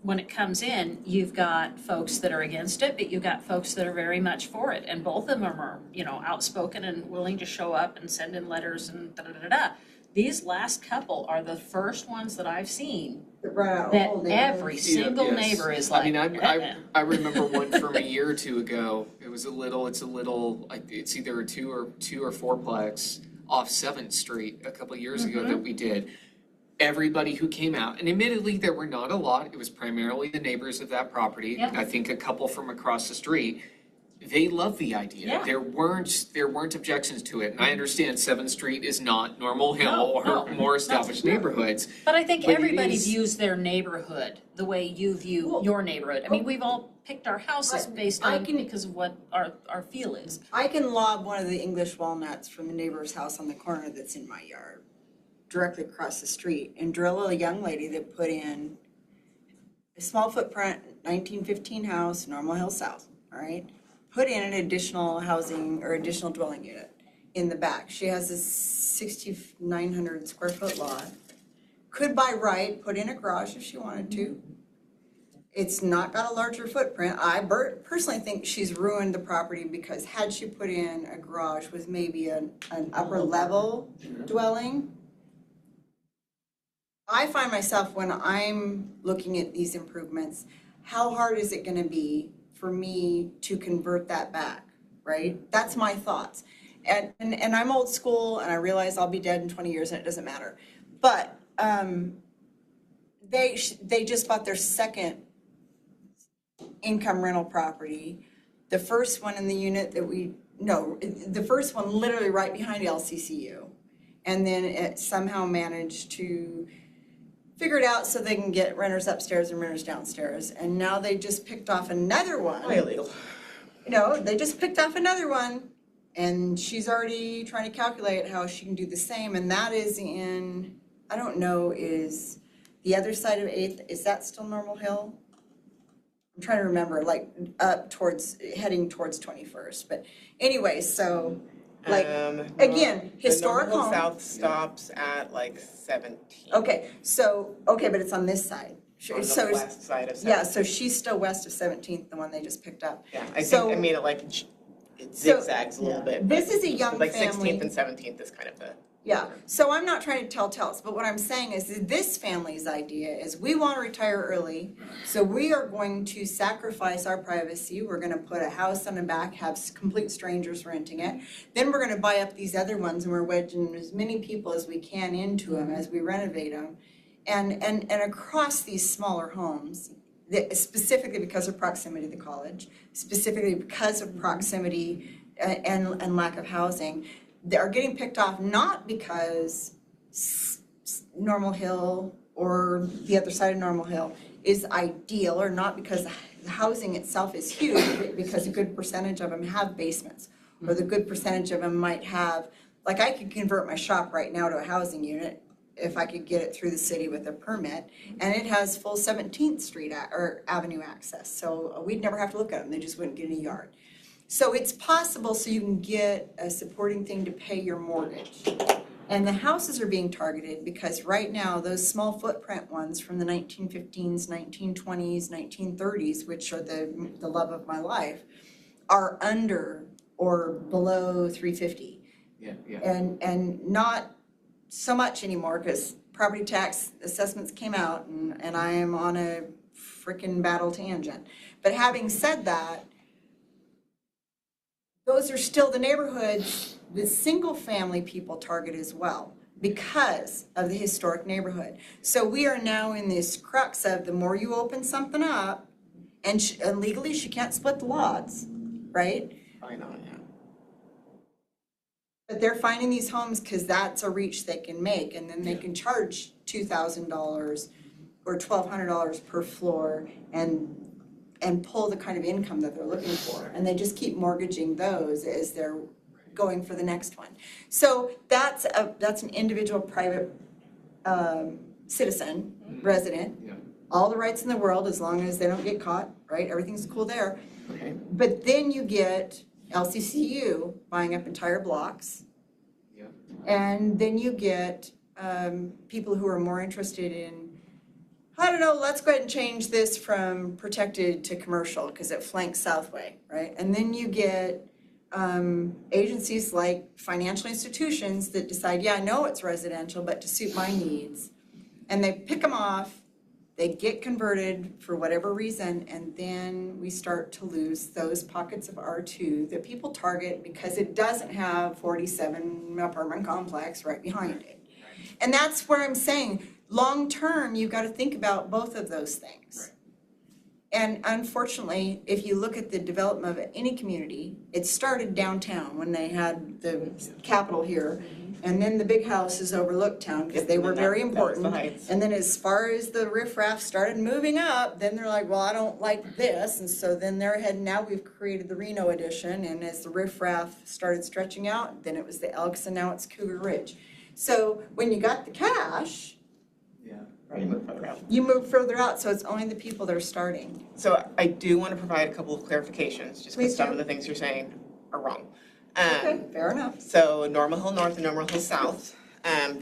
when it comes in, you've got folks that are against it, but you've got folks that are very much for it. And both of them are, you know, outspoken and willing to show up and send in letters and da-da-da-da. These last couple are the first ones that I've seen that every single Yes. neighbor is I like, mean, uh-uh. I remember one from a year or two ago. It's a little, like, it's either a two or fourplex off 7th Street a couple years ago that we did. Everybody who came out, and admittedly, there were not a lot, it was primarily the neighbors of that property. Yeah. I think a couple from across the street. They loved the idea. Yeah. There weren't objections to it. And I understand 7th Street is not Normal Hill No, or no. more established neighborhoods. But I think But it everybody is- views their neighborhood the way you view Well, your neighborhood. I mean, we've all picked our houses Right. based I on, can- because of what our feel is. I can lob one of the English walnuts from a neighbor's house on the corner that's in my yard, directly across the street, and drill a young lady that put in a small footprint, 1915 house, Normal Hill South, all right? Put in an additional housing or additional dwelling unit in the back. She has a 6,900 square foot lot. Could by right put in a garage if she wanted to. It's not got a larger footprint. I personally think she's ruined the property because had she put in a garage with maybe an upper level dwelling, I find myself when I'm looking at these improvements, how hard is it gonna be for me to convert that back, right? That's my thoughts. And I'm old school and I realize I'll be dead in 20 years and it doesn't matter. But they just bought their second income rental property. The first one in the unit the first one literally right behind LCCU. And then it somehow managed to figure it out so they can get renters upstairs and renters downstairs. And now they just picked off another one. Illegal. They just picked off another one. And she's already trying to calculate how she can do the same. And that is in, I don't know, is the other side of 8th, is that still Normal Hill? I'm trying to remember, like heading towards 21st. But anyway, so like, again, historic The Normal home. South stops at like 17. Okay, but it's on this side. On So, the west side of 17. yeah, so she's still west of 17th, the one they just picked up. Yeah, I So- think, I mean, it So- zigzags a little bit. This but is a young like family. 16th and 17th is kind of the. Yeah, so I'm not trying to tell tales, but what I'm saying is that this family's idea is we want to retire early, so we are going to sacrifice our privacy. We're going to put a house on the back, have complete strangers renting it. Then we're going to buy up these other ones and we're wedging as many people as we can into them as we renovate them. And across these smaller homes, specifically because of proximity to the college, specifically because of proximity and lack of housing, they are getting picked off not because Normal Hill or the other side of Normal Hill is ideal, or not because the housing itself is huge, because a good percentage of them have basements, or the good percentage of them might have, like I could convert my shop right now to a housing unit if I could get it through the city with a permit, and it has full 17th Street or Avenue access, so we'd never have to look at them, they just wouldn't get in a yard. So it's possible, so you can get a supporting thing to pay your mortgage. And the houses are being targeted because right now, those small footprint ones from the 1915s, 1920s, 1930s, which are the love of my life, are under or below 350. Yeah, yeah. And not so much anymore because property tax assessments came out and I am on a frickin' battle tangent. But having said that, those are still the neighborhoods the single family people target as well because of the historic neighborhood. So we are now in this crux of the more you open something up, and legally she can't split the lots, right? I know, yeah. But they're finding these homes because that's a reach they can make, and then they can charge $2,000 or $1,200 per floor and pull the kind of income that they're looking for. And they just keep mortgaging those as they're going for the next one. So that's an individual private citizen, resident, Yeah. all the rights in the world as long as they don't get caught, right? Everything's cool there. Okay. But then you get LCCU buying up entire blocks. Yeah. And then you get people who are more interested in, I don't know, let's go ahead and change this from protected to commercial because it flanks Southway, right? And then you get agencies like financial institutions that decide, yeah, I know it's residential, but to suit my needs. And they pick them off, they get converted for whatever reason, and then we start to lose those pockets of R2 that people target because it doesn't have 47 apartment complex right behind it. And that's where I'm saying, long-term, you've got to think about both of those things. And unfortunately, if you look at the development of any community, it started downtown when they had the Capitol here. And then the big houses overlooked town because they were very important. And then as far as the riffraff started moving up, then they're like, well, I don't like this. And so then they're ahead, now we've created the Reno edition. And as the riffraff started stretching out, then it was the Elks and now it's Cougar Ridge. So when you got the cash, Right, move further out. you move further out, so it's only the people that are starting. So I do want to provide a couple of clarifications, just Please because some do. of the things you're saying are wrong. Okay, fair enough. So Normal Hill North and Normal Hill South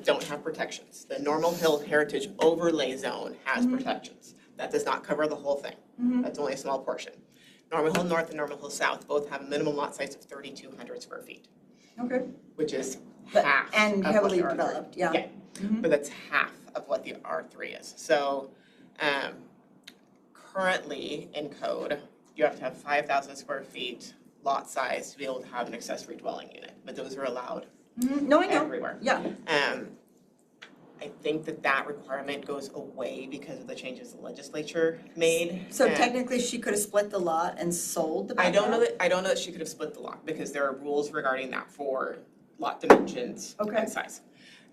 don't have protections. The Normal Hill Heritage Overlay Zone has protections. That does not cover the whole thing. That's only a small portion. Normal Hill North and Normal Hill South both have a minimum lot size of 3,200 square feet, Okay. which is But- half and of what heavily the R3 developed, yeah. Yeah, but that's half of what the R3 is. So currently in code, you have to have 5,000 square feet lot size to be able to have an accessory dwelling unit, but those are allowed No, I know, everywhere. yeah. I think that requirement goes away because of the changes the legislature made. So And technically, she could have split the lot and sold the back I don't know lot? that she could have split the lot because there are rules regarding that for lot dimensions Okay. and size.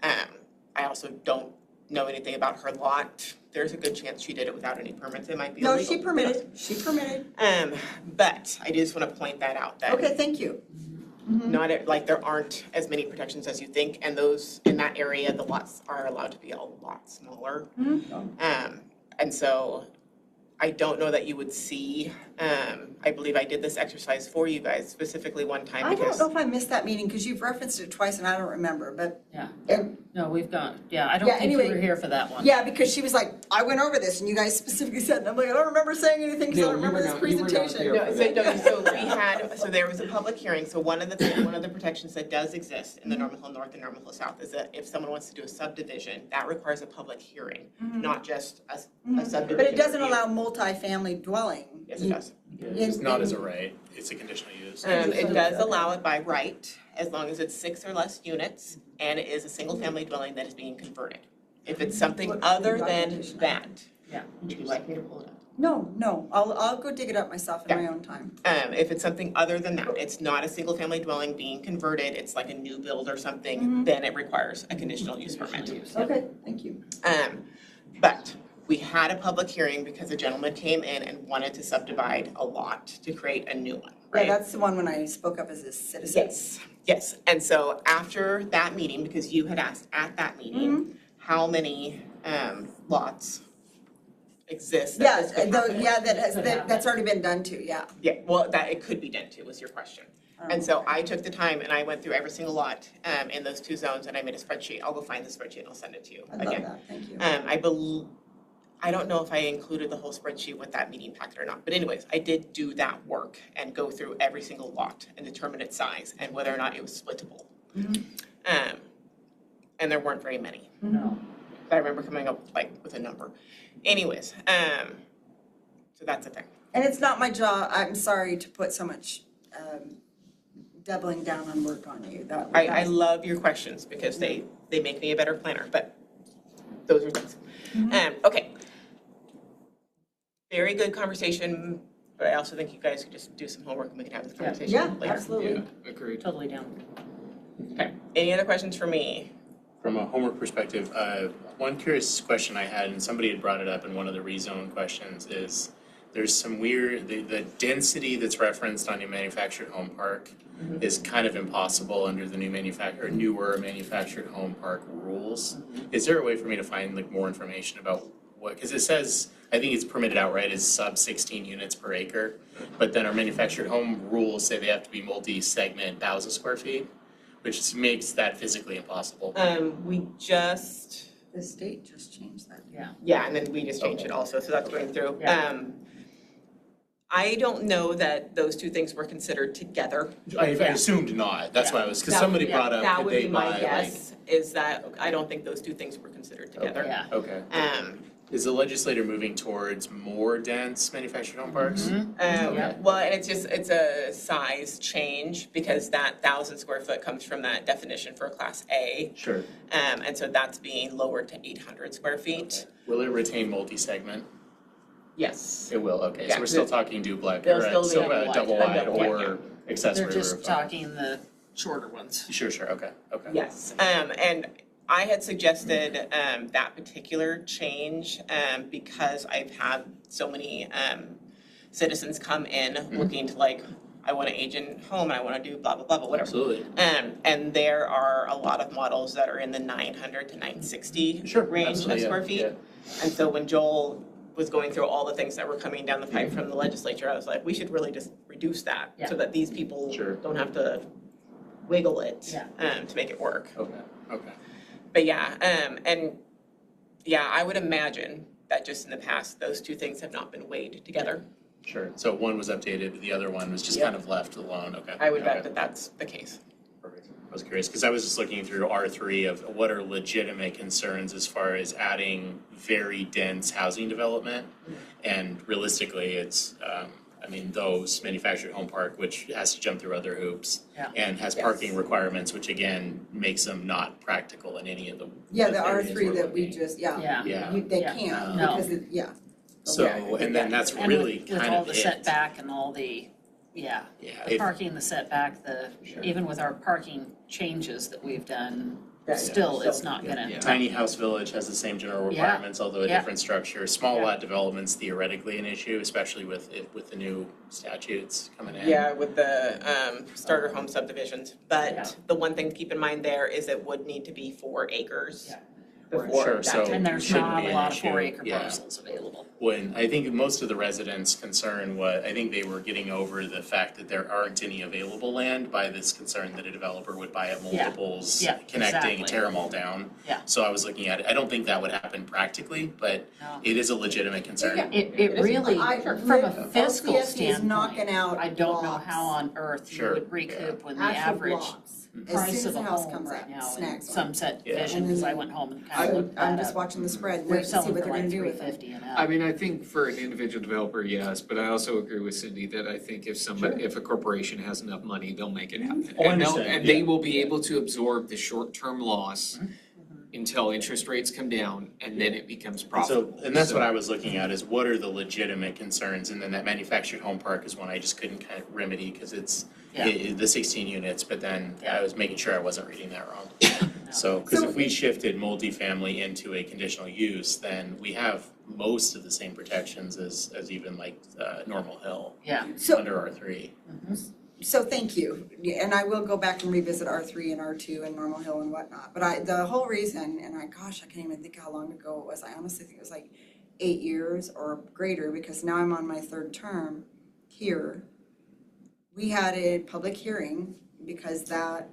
I also don't know anything about her lot. There's a good chance she did it without any permits. It might be No, illegal. she permitted. But I just want to point that out that Okay, thank you. like there aren't as many protections as you think, and those in that area, the lots are allowed to be a lot smaller. And so I don't know that you would see, I believe I did this exercise for you guys specifically one time I don't because know if I missed that meeting, because you've referenced it twice and I don't remember, but. Yeah. Um, No, we've gone, yeah, I don't Yeah, think you anyway, were here for that one. Yeah, because she was like, I went over this and you guys specifically said, and I'm like, I don't remember saying anything because I No, don't you remember were this not- you were not presentation. there. so there was a public hearing, so one of the protections that does exist in the Normal Hill North and Normal Hill South is that if someone wants to do a subdivision, that requires a public hearing, not just a subdivision. But it doesn't review. allow multi-family dwelling. Yes, it does. It's not as a right, it's a conditional use. It does allow it by right, as long as it's 6 or less units, and it is a single-family dwelling that is being converted. If it's something What other than documentation? that, Yeah. would you like me to pull it up? No, I'll go dig it up myself in Yeah. my own time. If it's something other than that, it's not a single-family dwelling being converted, it's like a new build or something, then it requires a conditional use permit. Okay, thank you. But we had a public hearing because a gentleman came in and wanted to subdivide a lot to create a new one, Yeah, right? that's the one when I spoke up as a citizen. Yes. And so after that meeting, because you had asked at that meeting, how many lots exist that this could happen? That's already been done too, yeah. Yeah, well, that it could be done too, was your question. And so I took the time and I went through every single lot in those two zones and I made a spreadsheet. I'll go find the spreadsheet and I'll send it to you I love again. that, thank you. I don't know if I included the whole spreadsheet with that meeting packet or not, but anyways, I did do that work and go through every single lot and determine its size and whether or not it was splittable. And there weren't very many. No. But I remember coming up with a number. Anyways, so that's the thing. And it's not my job, I'm sorry to put so much doubling down on work on you. I love your questions because they make me a better planner, but those are things. Okay. Very good conversation, but I also think you guys could just do some homework and we can have this conversation Yeah, later. absolutely. Yeah, agreed. Totally down. Okay. Any other questions for me? From a homework perspective, one curious question I had, and somebody had brought it up in one of the rezone questions, is there's some weird, the density that's referenced on your manufactured home park is kind of impossible under the newer manufactured home park rules. Is there a way for me to find more information about what, because it says, I think it's permitted outright as sub 16 units per acre, but then our manufactured home rules say they have to be multi-segment 1,000 square feet, which makes that physically impossible. We just, The state just changed that. yeah, and then we just changed it also, so that's going through. Yeah. I don't know that those two things were considered together. I assumed not, that's why I was, because That- somebody brought up, That could would they be my buy guess, is that I don't think those two things were considered together. Yeah. Okay. Is the legislator moving towards more dense manufactured home parks? Yeah. Well, and it's a size change because that 1,000 square foot comes from that definition for Class A. Sure. And so that's being lowered to 800 square feet. Will it retain multi-segment? Yes. It will, okay, Yeah. so we're still talking duplex, They'll or still be double wide double wide, or accessory They're roof. just talking the shorter ones. Sure, okay. Yes, and I had suggested that particular change because I've had so many citizens come in looking to I want to age in home and I want to do blah, blah, blah, whatever. Absolutely. And there are a lot of models that are in the 900 to 960 range of square feet. And so when Joel was going through all the things that were coming down the pipe from the legislature, I was like, we should really just reduce that so that these people don't have to wiggle it to make it work. Okay. But I would imagine that just in the past, those two things have not been weighed together. Sure, so one was updated, but the other one was just kind of left alone, okay. I would Okay. bet that that's the case. Perfect. I was curious, because I was just looking through R3 of what are legitimate concerns as far as adding very dense housing development. And realistically, it's, those manufactured home park, which has to jump through other hoops. Yeah. And has parking requirements, which again, makes them not practical in any of the Yeah, the areas R3 we're that we looking. just, Yeah. they Yeah. can't, No. because So, and then that's And really with kind all of the it. setback and all the, Yeah, the if- parking, the setback, Sure. even with our parking changes that we've done, Yeah. still it's So- not gonna. Yeah. Tiny House Village has the same general Yeah. requirements, although a Yeah. different structure. Small Yeah. lot development's theoretically an issue, especially with the new statutes coming in. Yeah, with the starter home subdivisions. Yeah. But the one thing to keep in mind there is it would need to be 4 acres Yeah. before Sure, that. so- And there's shouldn't not be a an lot of issue. 4-acre Yeah. parcels available. When, I think most of the residents' concern was, I think they were getting over the fact that there aren't any available land by this concern that a developer would buy at multiples, Yeah, connecting, exactly. tear them all down. Yeah. So I was looking at it, I don't think that would happen practically, but No. it is a legitimate concern. Yeah. It really, from a fiscal LCFD is knocking standpoint, out I don't know blocks. how on earth you Sure, would recoup when the Actual average blocks. As price soon as of the a house home comes right up, now in snags on it. Sunset Yeah. Vision, And because then I went home and kind of looked I'm that just up. watching the spread, They're to see selling what for they're like gonna do with it. $350 and I up. mean, I think for an individual developer, yes, but I also agree with Cindy that I think if a corporation has enough money, they'll make it happen. Oh, I And they'll, understand, and they will be able to absorb the short-term loss until interest rates come down, and then it becomes profitable. So, and that's what I was looking at, is what are the legitimate concerns, and then that manufactured home park is one I just couldn't kind of remedy, because it's Yeah. the 16 units, but then I was making sure I wasn't reading that wrong. No. So, because So- if we shifted multifamily into a conditional use, then we have most of the same protections as even Normal Hill Yeah. So, under R3. so thank you, and I will go back and revisit R3 and R2 and Normal Hill and whatnot, but the whole reason, and I can't even think how long ago it was, I honestly think it was 8 years or greater, because now I'm on my 3rd term here. we had a public hearing because that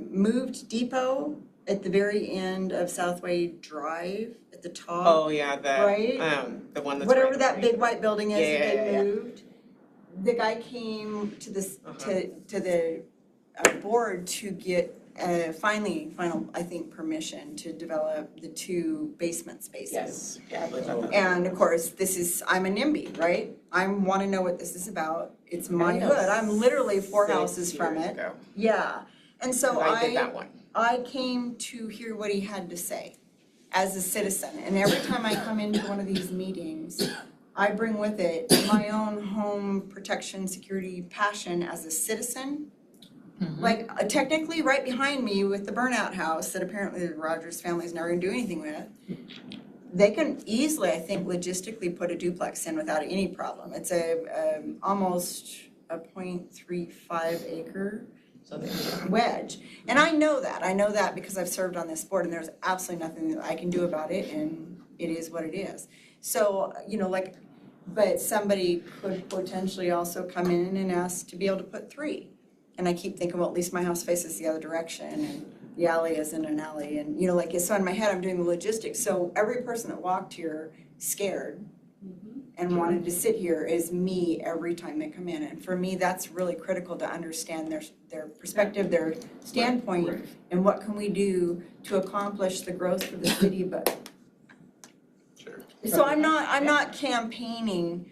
moved Depot at the very end of Southway Drive at the top. Oh, yeah, Right? the one that's Whatever right that underneath big white building is Yeah, that yeah, they yeah. moved. The guy came to this, Uh-huh. to the board to get final, I think, permission to develop the 2 basement spaces. Yes, yeah, I believe that. And of course, I'm a NIMBY, right? I wanna know what this is about. It's my I know. hood. I'm literally 4 6 houses from years it. ago. Yeah. And so 'Cause I did that one. I came to hear what he had to say as a citizen. And every time I come into one of these meetings, I bring with it my own home protection, security passion as a citizen. Like technically right behind me with the burnout house that apparently the Rogers family's never gonna do anything with. They can easily, I think, logistically put a duplex in without any problem. It's almost a 0.35 acre So they, wedge. And I know that because I've served on this board and there's absolutely nothing that I can do about it and it is what it is. So, but somebody could potentially also come in and ask to be able to put 3. And I keep thinking, well, at least my house faces the other direction and the alley isn't an alley and, so in my head, I'm doing the logistics. So every person that walked here scared and wanted to sit here is me every time they come in. And for me, that's really critical to understand their perspective, their standpoint, Right. and what can we do to accomplish the growth for the city, but. Sure. So I'm not campaigning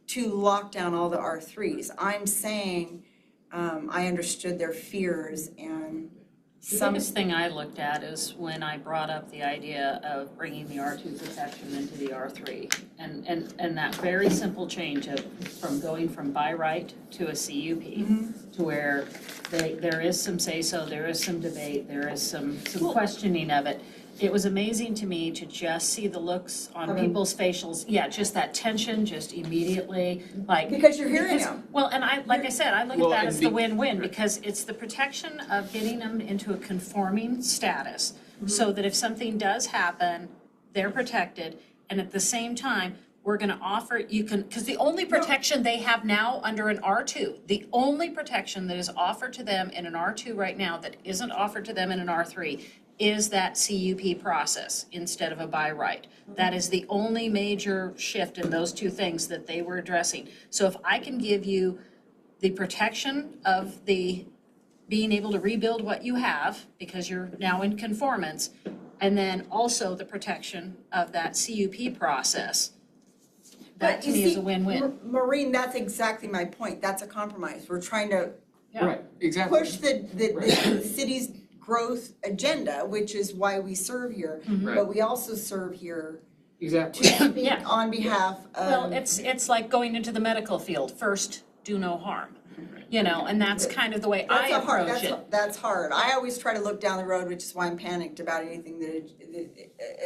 to lock down all the R3s. I'm saying, I understood their fears and The some. biggest thing I looked at is when I brought up the idea of bringing the R2 protection into the R3. And that very simple change from going from by right to a CUP, to where there is some say-so, there is some debate, there is some questioning of it. It was amazing to me to just see the looks on people's facials, just that tension, just immediately, like. Because you're hearing them. Well, and like I said, I look at Well, that and as the win-win, because it's the protection of getting them into a conforming status, so that if something does happen, they're protected, and at the same time, we're gonna offer, because the only protection they have now under an R2, the only protection that is offered to them in an R2 right now that isn't offered to them in an R3 is that CUP process instead of a by right. That is the only major shift in those 2 things that they were addressing. So if I can give you the protection of the being able to rebuild what you have because you're now in conformance, and then also the protection of that CUP process, that But to you me is see, a win-win. Maureen, that's exactly my point. That's a compromise. We're trying to Yeah. Right, exactly. push the Right. city's growth agenda, which is why we serve here. Right. But we also serve here Exactly. to speak Yeah. on behalf of. Well, it's like going into the medical field, first, do no harm, and that's kind of the way I approach it. That's hard. I always try to look down the road, which is why I'm panicked about anything that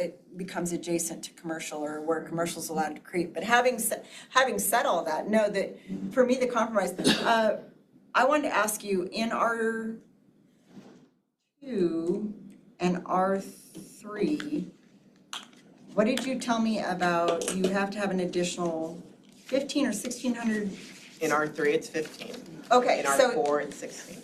it becomes adjacent to commercial or where commercial's allowed to creep. But having said all that, know that for me, the compromise, I wanted to ask you, in R2 and R3, what did you tell me about, you have to have an additional 15 or 1,600? in R3, it's 15. Okay, In so, R4, it's 16.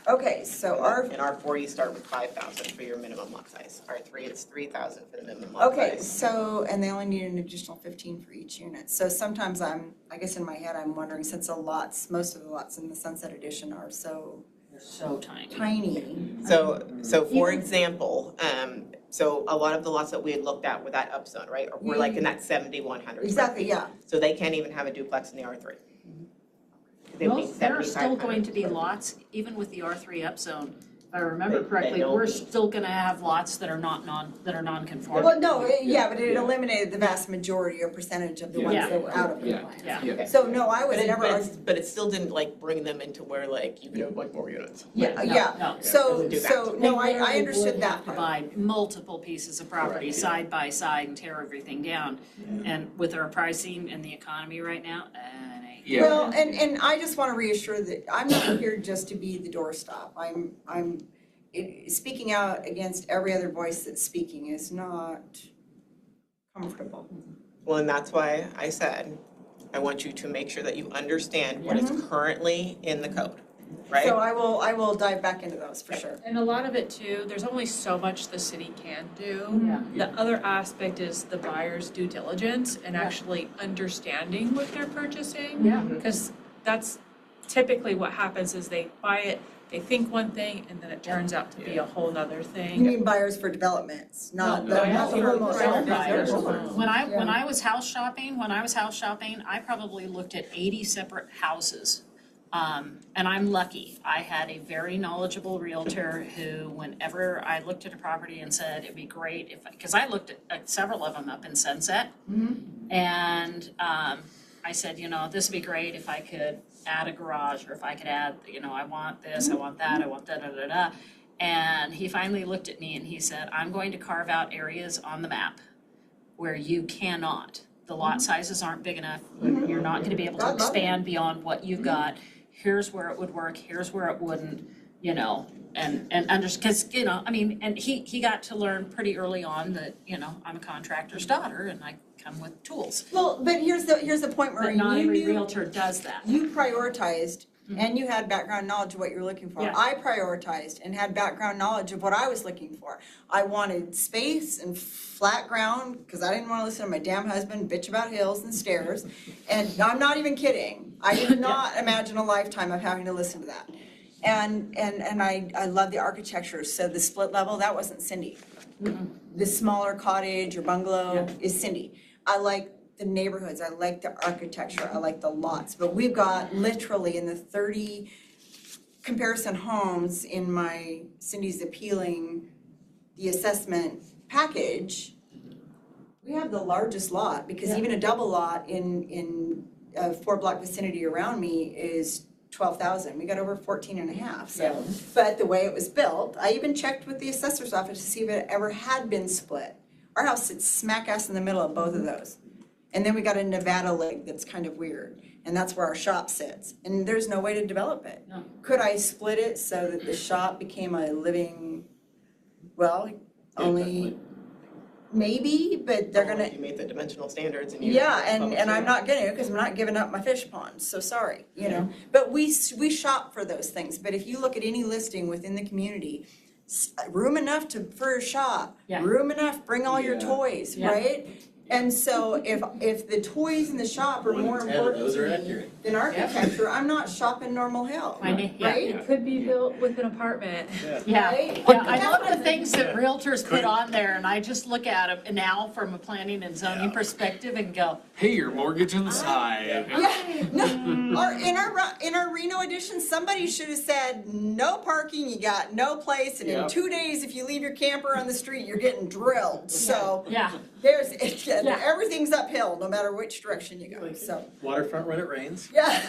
okay, so R, In R4, you start with 5,000 for your minimum lot size. R3, it's 3,000 for the minimum lot okay, size. so, and they only need an additional 15 for each unit. So sometimes I guess in my head, I'm wondering, since most of the lots in the Sunset Edition are so They're so tiny. tiny. So for Even- example, so a lot of the lots that we had looked at were that upzone, right? Or we're like in that 7,100. Exactly, yeah. So they can't even have a duplex in the R3. They would need There are still going to be 7,500. lots, even with the R3 upzone, if I remember They correctly, don't we're be. still gonna have lots that are non-conforming. Well, no, yeah, but it eliminated the vast majority or percentage of the ones Yeah. that were out of the Yeah. plan. Yeah. Yeah. So no, I was never, But it still didn't like bring them into where like you could have like more units. yeah, No, yeah. no. So, Doesn't do that. so, no, I They literally understood would that have to part. buy multiple pieces of property Correct, yeah. side by side and tear everything down. And with our pricing and the economy right now, it ain't. Yeah. Well, and I just want to reassure that I'm not here just to be the doorstop. Speaking out against every other voice that's speaking is not comfortable. Well, and that's why I said I want you to make sure that you understand what is currently in the code, right? So I will dive back into those for sure. And a lot of it too, there's only so much the city can do. Yeah. The other aspect is the buyer's due diligence and actually understanding what they're purchasing. Yeah. Because that's typically what happens is they buy it, they think one thing, and then it turns out to be a whole nother You thing. mean buyers for developments, not the No, homeowners. buyers. Homeowners. When I was house shopping, I probably looked at 80 separate houses. And I'm lucky. I had a very knowledgeable realtor who, whenever I looked at a property and said it'd be great if, because I looked at several of them up in Sunset. And I said, this would be great if I could add a garage, or if I could add, I want this, I want that, I want da-da-da-da. And he finally looked at me and he said, I'm going to carve out areas on the map where you cannot. The lot sizes aren't big enough. You're not gonna be able to expand beyond what you've got. Here's where it would work, here's where it wouldn't, because, and he got to learn pretty early on that, I'm a contractor's daughter and I come with tools. Well, but here's the point where But not you every knew, realtor does that. you prioritized and you had background knowledge of what you were looking for. Yeah. I prioritized and had background knowledge of what I was looking for. I wanted space and flat ground because I didn't want to listen to my damn husband bitch about hills and stairs. And I'm not even kidding. I did not imagine a lifetime of having to listen to that. And I love the architecture. So the split level, that wasn't Cindy. The smaller cottage or bungalow is Cindy. I like the neighborhoods, I like the architecture, I like the lots, but we've got literally in the 30 comparison homes in my Cindy's Appealing, the assessment package, we have the largest lot, because even a double lot in a 4-block vicinity around me is 12,000. We got over 14 and a half, so. But the way it was built, I even checked with the assessor's office to see if it ever had been split. Our house sits smack ass in the middle of both of those. And then we got a Nevada leg that's kind of weird, and that's where our shop sits. And there's no way to develop it. No. Could I split it so that the shop became a living, well, only, maybe, but they're gonna, You made the dimensional standards and you. yeah, and I'm not gonna, because I'm not giving up my fish pond, so sorry, But we shop for those things, but if you look at any listing within the community, room enough for a shop, Yeah. room enough, bring all your toys, Yeah. right? And so if the toys in the shop are more important Those are to me accurate. than architecture, I'm not shopping Normal Hill, right? It could be built with an apartment. Yeah, Right? yeah, I love the things that realtors put on there, and I just look at them now from a planning and zoning perspective and go, Hey, your mortgage on the side. Yeah, no, in our Reno edition, somebody should have said, no parking, you got no place, and in Yep. 2 days, if you leave your camper on the street, you're getting drilled, so. yeah, Everything's uphill, no matter which direction you go, so, Waterfront when it rains. yeah.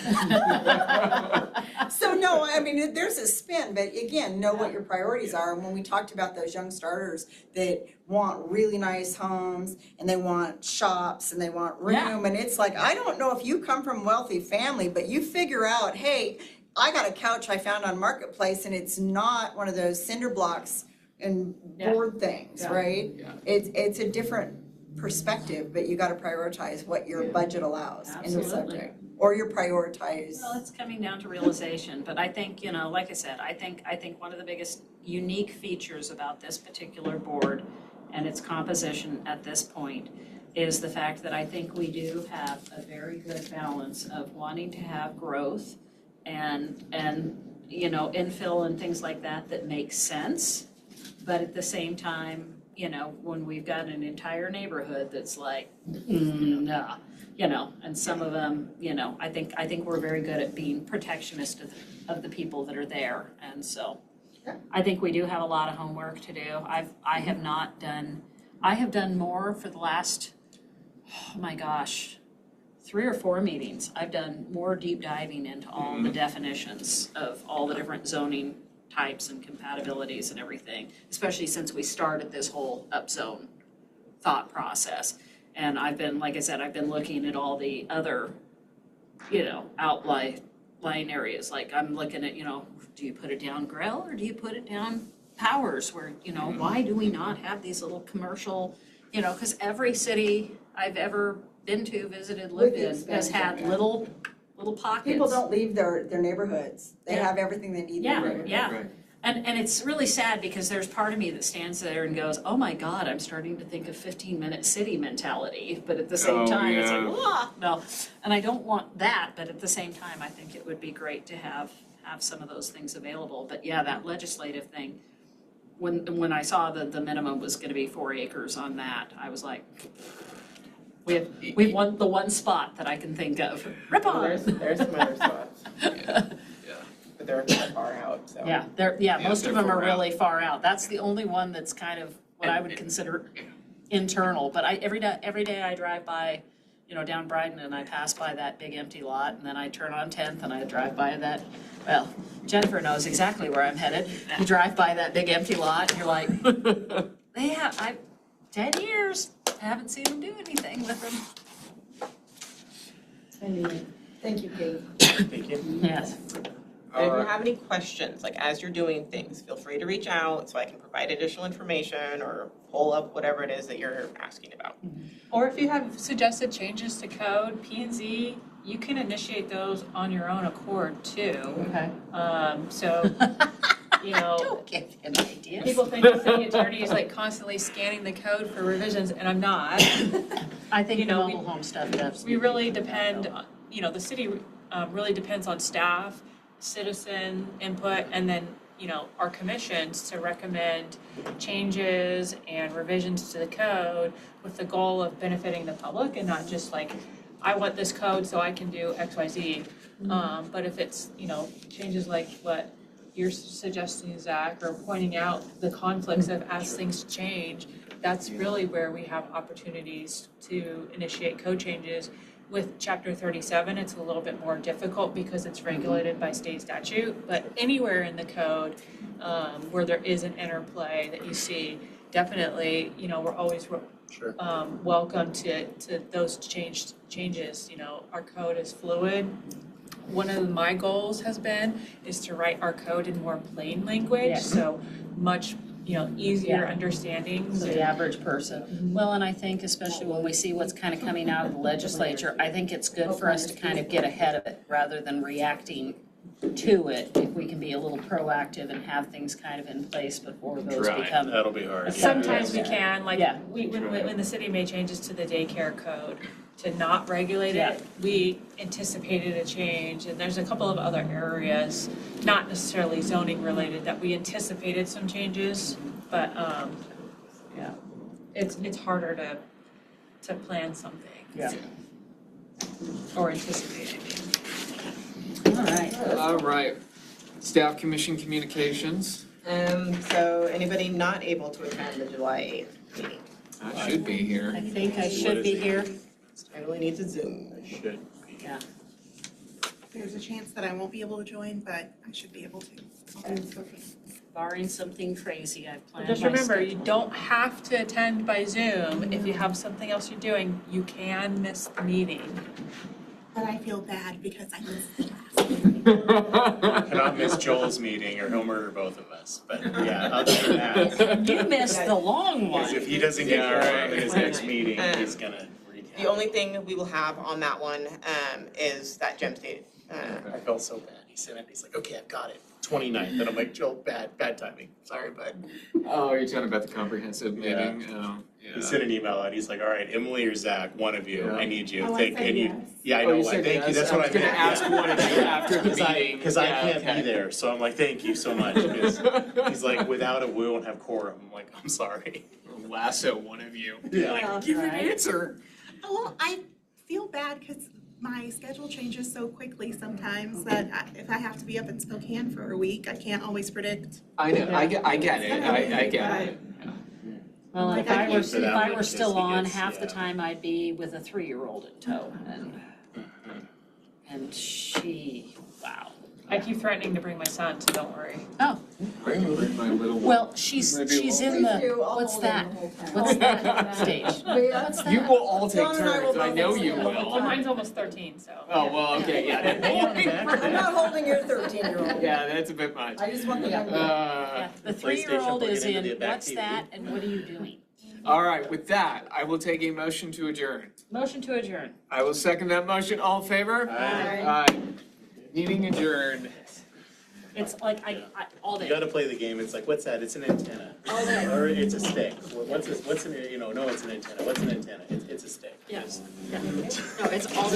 So no, I mean, there's a spin, but again, know what your priorities are, and when we talked about those young starters that want really nice homes, and they want shops, and they want room, and it's like, I don't know if you come from a wealthy family, but you figure out, hey, I got a couch I found on Marketplace, and it's not one of those cinder blocks and board things, Yeah. right? Yeah. It's a different perspective, but you gotta prioritize what your budget allows in the Absolutely. subject. Or you prioritize. well, it's coming down to realization, but I think, like I said, I think one of the biggest unique features about this particular board and its composition at this point is the fact that I think we do have a very good balance of wanting to have growth and infill and things like that make sense. But at the same time, when we've got an entire neighborhood that's like, nah, and some of them, I think we're very good at being protectionist of the people that are there. And so I think we do have a lot of homework to do. I have done more for the last, oh my gosh, 3 or 4 meetings. I've done more deep diving into all the definitions of all the different zoning types and compatibilities and everything, especially since we started this whole upzone thought process. And I've been, like I said, I've been looking at all the other, outlying areas. Like I'm looking at, do you put it down Grell or do you put it down Powers where, why do we not have these little commercial, because every city I've ever been to, visited, With lived the in, has expansion, had yeah. little pockets. People don't leave their neighborhoods. They Yeah. have everything they need in Yeah, their neighborhood. yeah. Right. And it's really sad because there's part of me that stands there and goes, oh my God, I'm starting to think of 15-minute city mentality. But at the same Oh, time, it's like, yeah. ah, no. And I don't want that, but at the same time, I think it would be great to have some of those things available. But yeah, that legislative thing, when I saw that the minimum was gonna be 4 acres on that, I was like, we've won the one spot that I can think of. Rip on! There's some other spots, Yeah. but they're kind of far out, so. Yeah, Yeah, most of they're them are far out. really far out. That's the only one that's kind of what I would consider internal. But every day I drive by, down Brighton and I pass by that big empty lot and then I turn on 10th and I drive by that, well, Jennifer knows exactly where I'm headed. You drive by that big empty lot and you're like, 10 years, I haven't seen them do anything with them. Anyway, thank you, Kate. Thank you. Yes. And if you Alright. have any questions, like as you're doing things, feel free to reach out so I can provide additional information or pull up whatever it is that you're asking about. Or if you have suggested changes to code, P and Z, you can initiate those on your own accord too. Okay. So, Don't give him ideas. people think the city attorney is like constantly scanning the code for revisions, and I'm not. I think You the know, mobile home stuff does. We really depend, on the city really depends on staff, citizen input, and then, our commissions to recommend changes and revisions to the code with the goal of benefiting the public and not just like, I want this code so I can do X, Y, Z. But if it's, changes like what you're suggesting, Zach, or pointing out the conflicts of as things change, that's really where we have opportunities to initiate code changes. With Chapter 37, it's a little bit more difficult because it's regulated by state statute, but anywhere in the code where there is an interplay that you see, definitely, we're always Sure. welcome to those changes. Our code is fluid. One of my goals has been is to write our code in more plain language, Yes. so much easier Yeah. understanding. For the average person. Well, and I think especially when we see what's kind of coming out of the legislature, I think it's good for us to kind of get ahead of it rather than reacting to it. If we can be a little proactive and have things kind of in place before those Try. become. That'll be hard. Sometimes we can, like, Yeah. when the city made changes to the daycare code to not regulate Yeah. it, we anticipated a change, and there's a couple of other areas, not necessarily zoning related, that we anticipated some changes, but, Yeah. it's harder to plan something. Yeah. Or anticipate, All right. All right. Staff commission communications. So anybody not able to attend the July 8th meeting? I should be here. I think I should be here. Everyone needs a Zoom. I should be. Yeah. There's a chance that I won't be able to join, but I should be able to. Barring something crazy, I've planned Just my remember, you schedule. don't have to attend by Zoom. If you have something else you're doing, you can miss the meeting. But I feel bad because I missed the last one. I cannot miss Joel's meeting or he'll murder both of us, but yeah, other than that, You missed the long because one. if he doesn't get Yeah, quorum right. in his next meeting, he's gonna wreak The havoc. only thing we will have on that one is that Gem State. I felt so bad. He sent it, he's like, okay, I've got it, 29th, and I'm like, Joel, bad timing, sorry, bud. Oh, you're talking about the comprehensive meeting? Oh, He sent an email out, he's like, all right, Emily or Zach, one of you, Yeah. I need you, Oh, I thank, said and you, yes. yeah, I Oh, know, you why, said thank you, yes. that's what I I was gonna meant, ask yeah. one of you after the meeting. Cause I Yeah, can't okay. be there, so I'm like, thank you so much, because he's like, without it, we won't have quorum, I'm like, I'm sorry. Lasso one of you. Yeah. Like, give an Right. answer. Well, I feel bad because my schedule changes so quickly sometimes that if I have to be up in Spokane for a week, I can't always predict. I know, I get it, I get it. Well, Like, if I were, For if that I one, were still because he on, gets- half the yeah. time I'd be with a 3-year-old in tow, and she, wow. I keep threatening to bring my son, so don't worry. Oh, Bring my little one. well, she's in Please the, do, I'll what's hold it that? the whole time. What's that stage? Yeah. What's You that? will all take John and I will turns, I both know take you turns. Well, will. mine's almost 13, so. Oh, well, okay, yeah. I'm not holding your 13-year-old. Yeah, that's a bit much. I just want the young one. Yeah, the The PlayStation 3-year-old is plugging into in, the back what's TV. that, and what are you doing? All right, with that, I will take a motion to adjourn. Motion to adjourn. I will second that motion. All in favor? Aye. Aye. Meeting adjourned. It's like, all You day. gotta play the game, it's like, what's that, it's an antenna, All day. or it's a stick, what's an, no, it's an antenna, what's an antenna, it's a stick. Yeah. Just- Yeah. No, it's all day.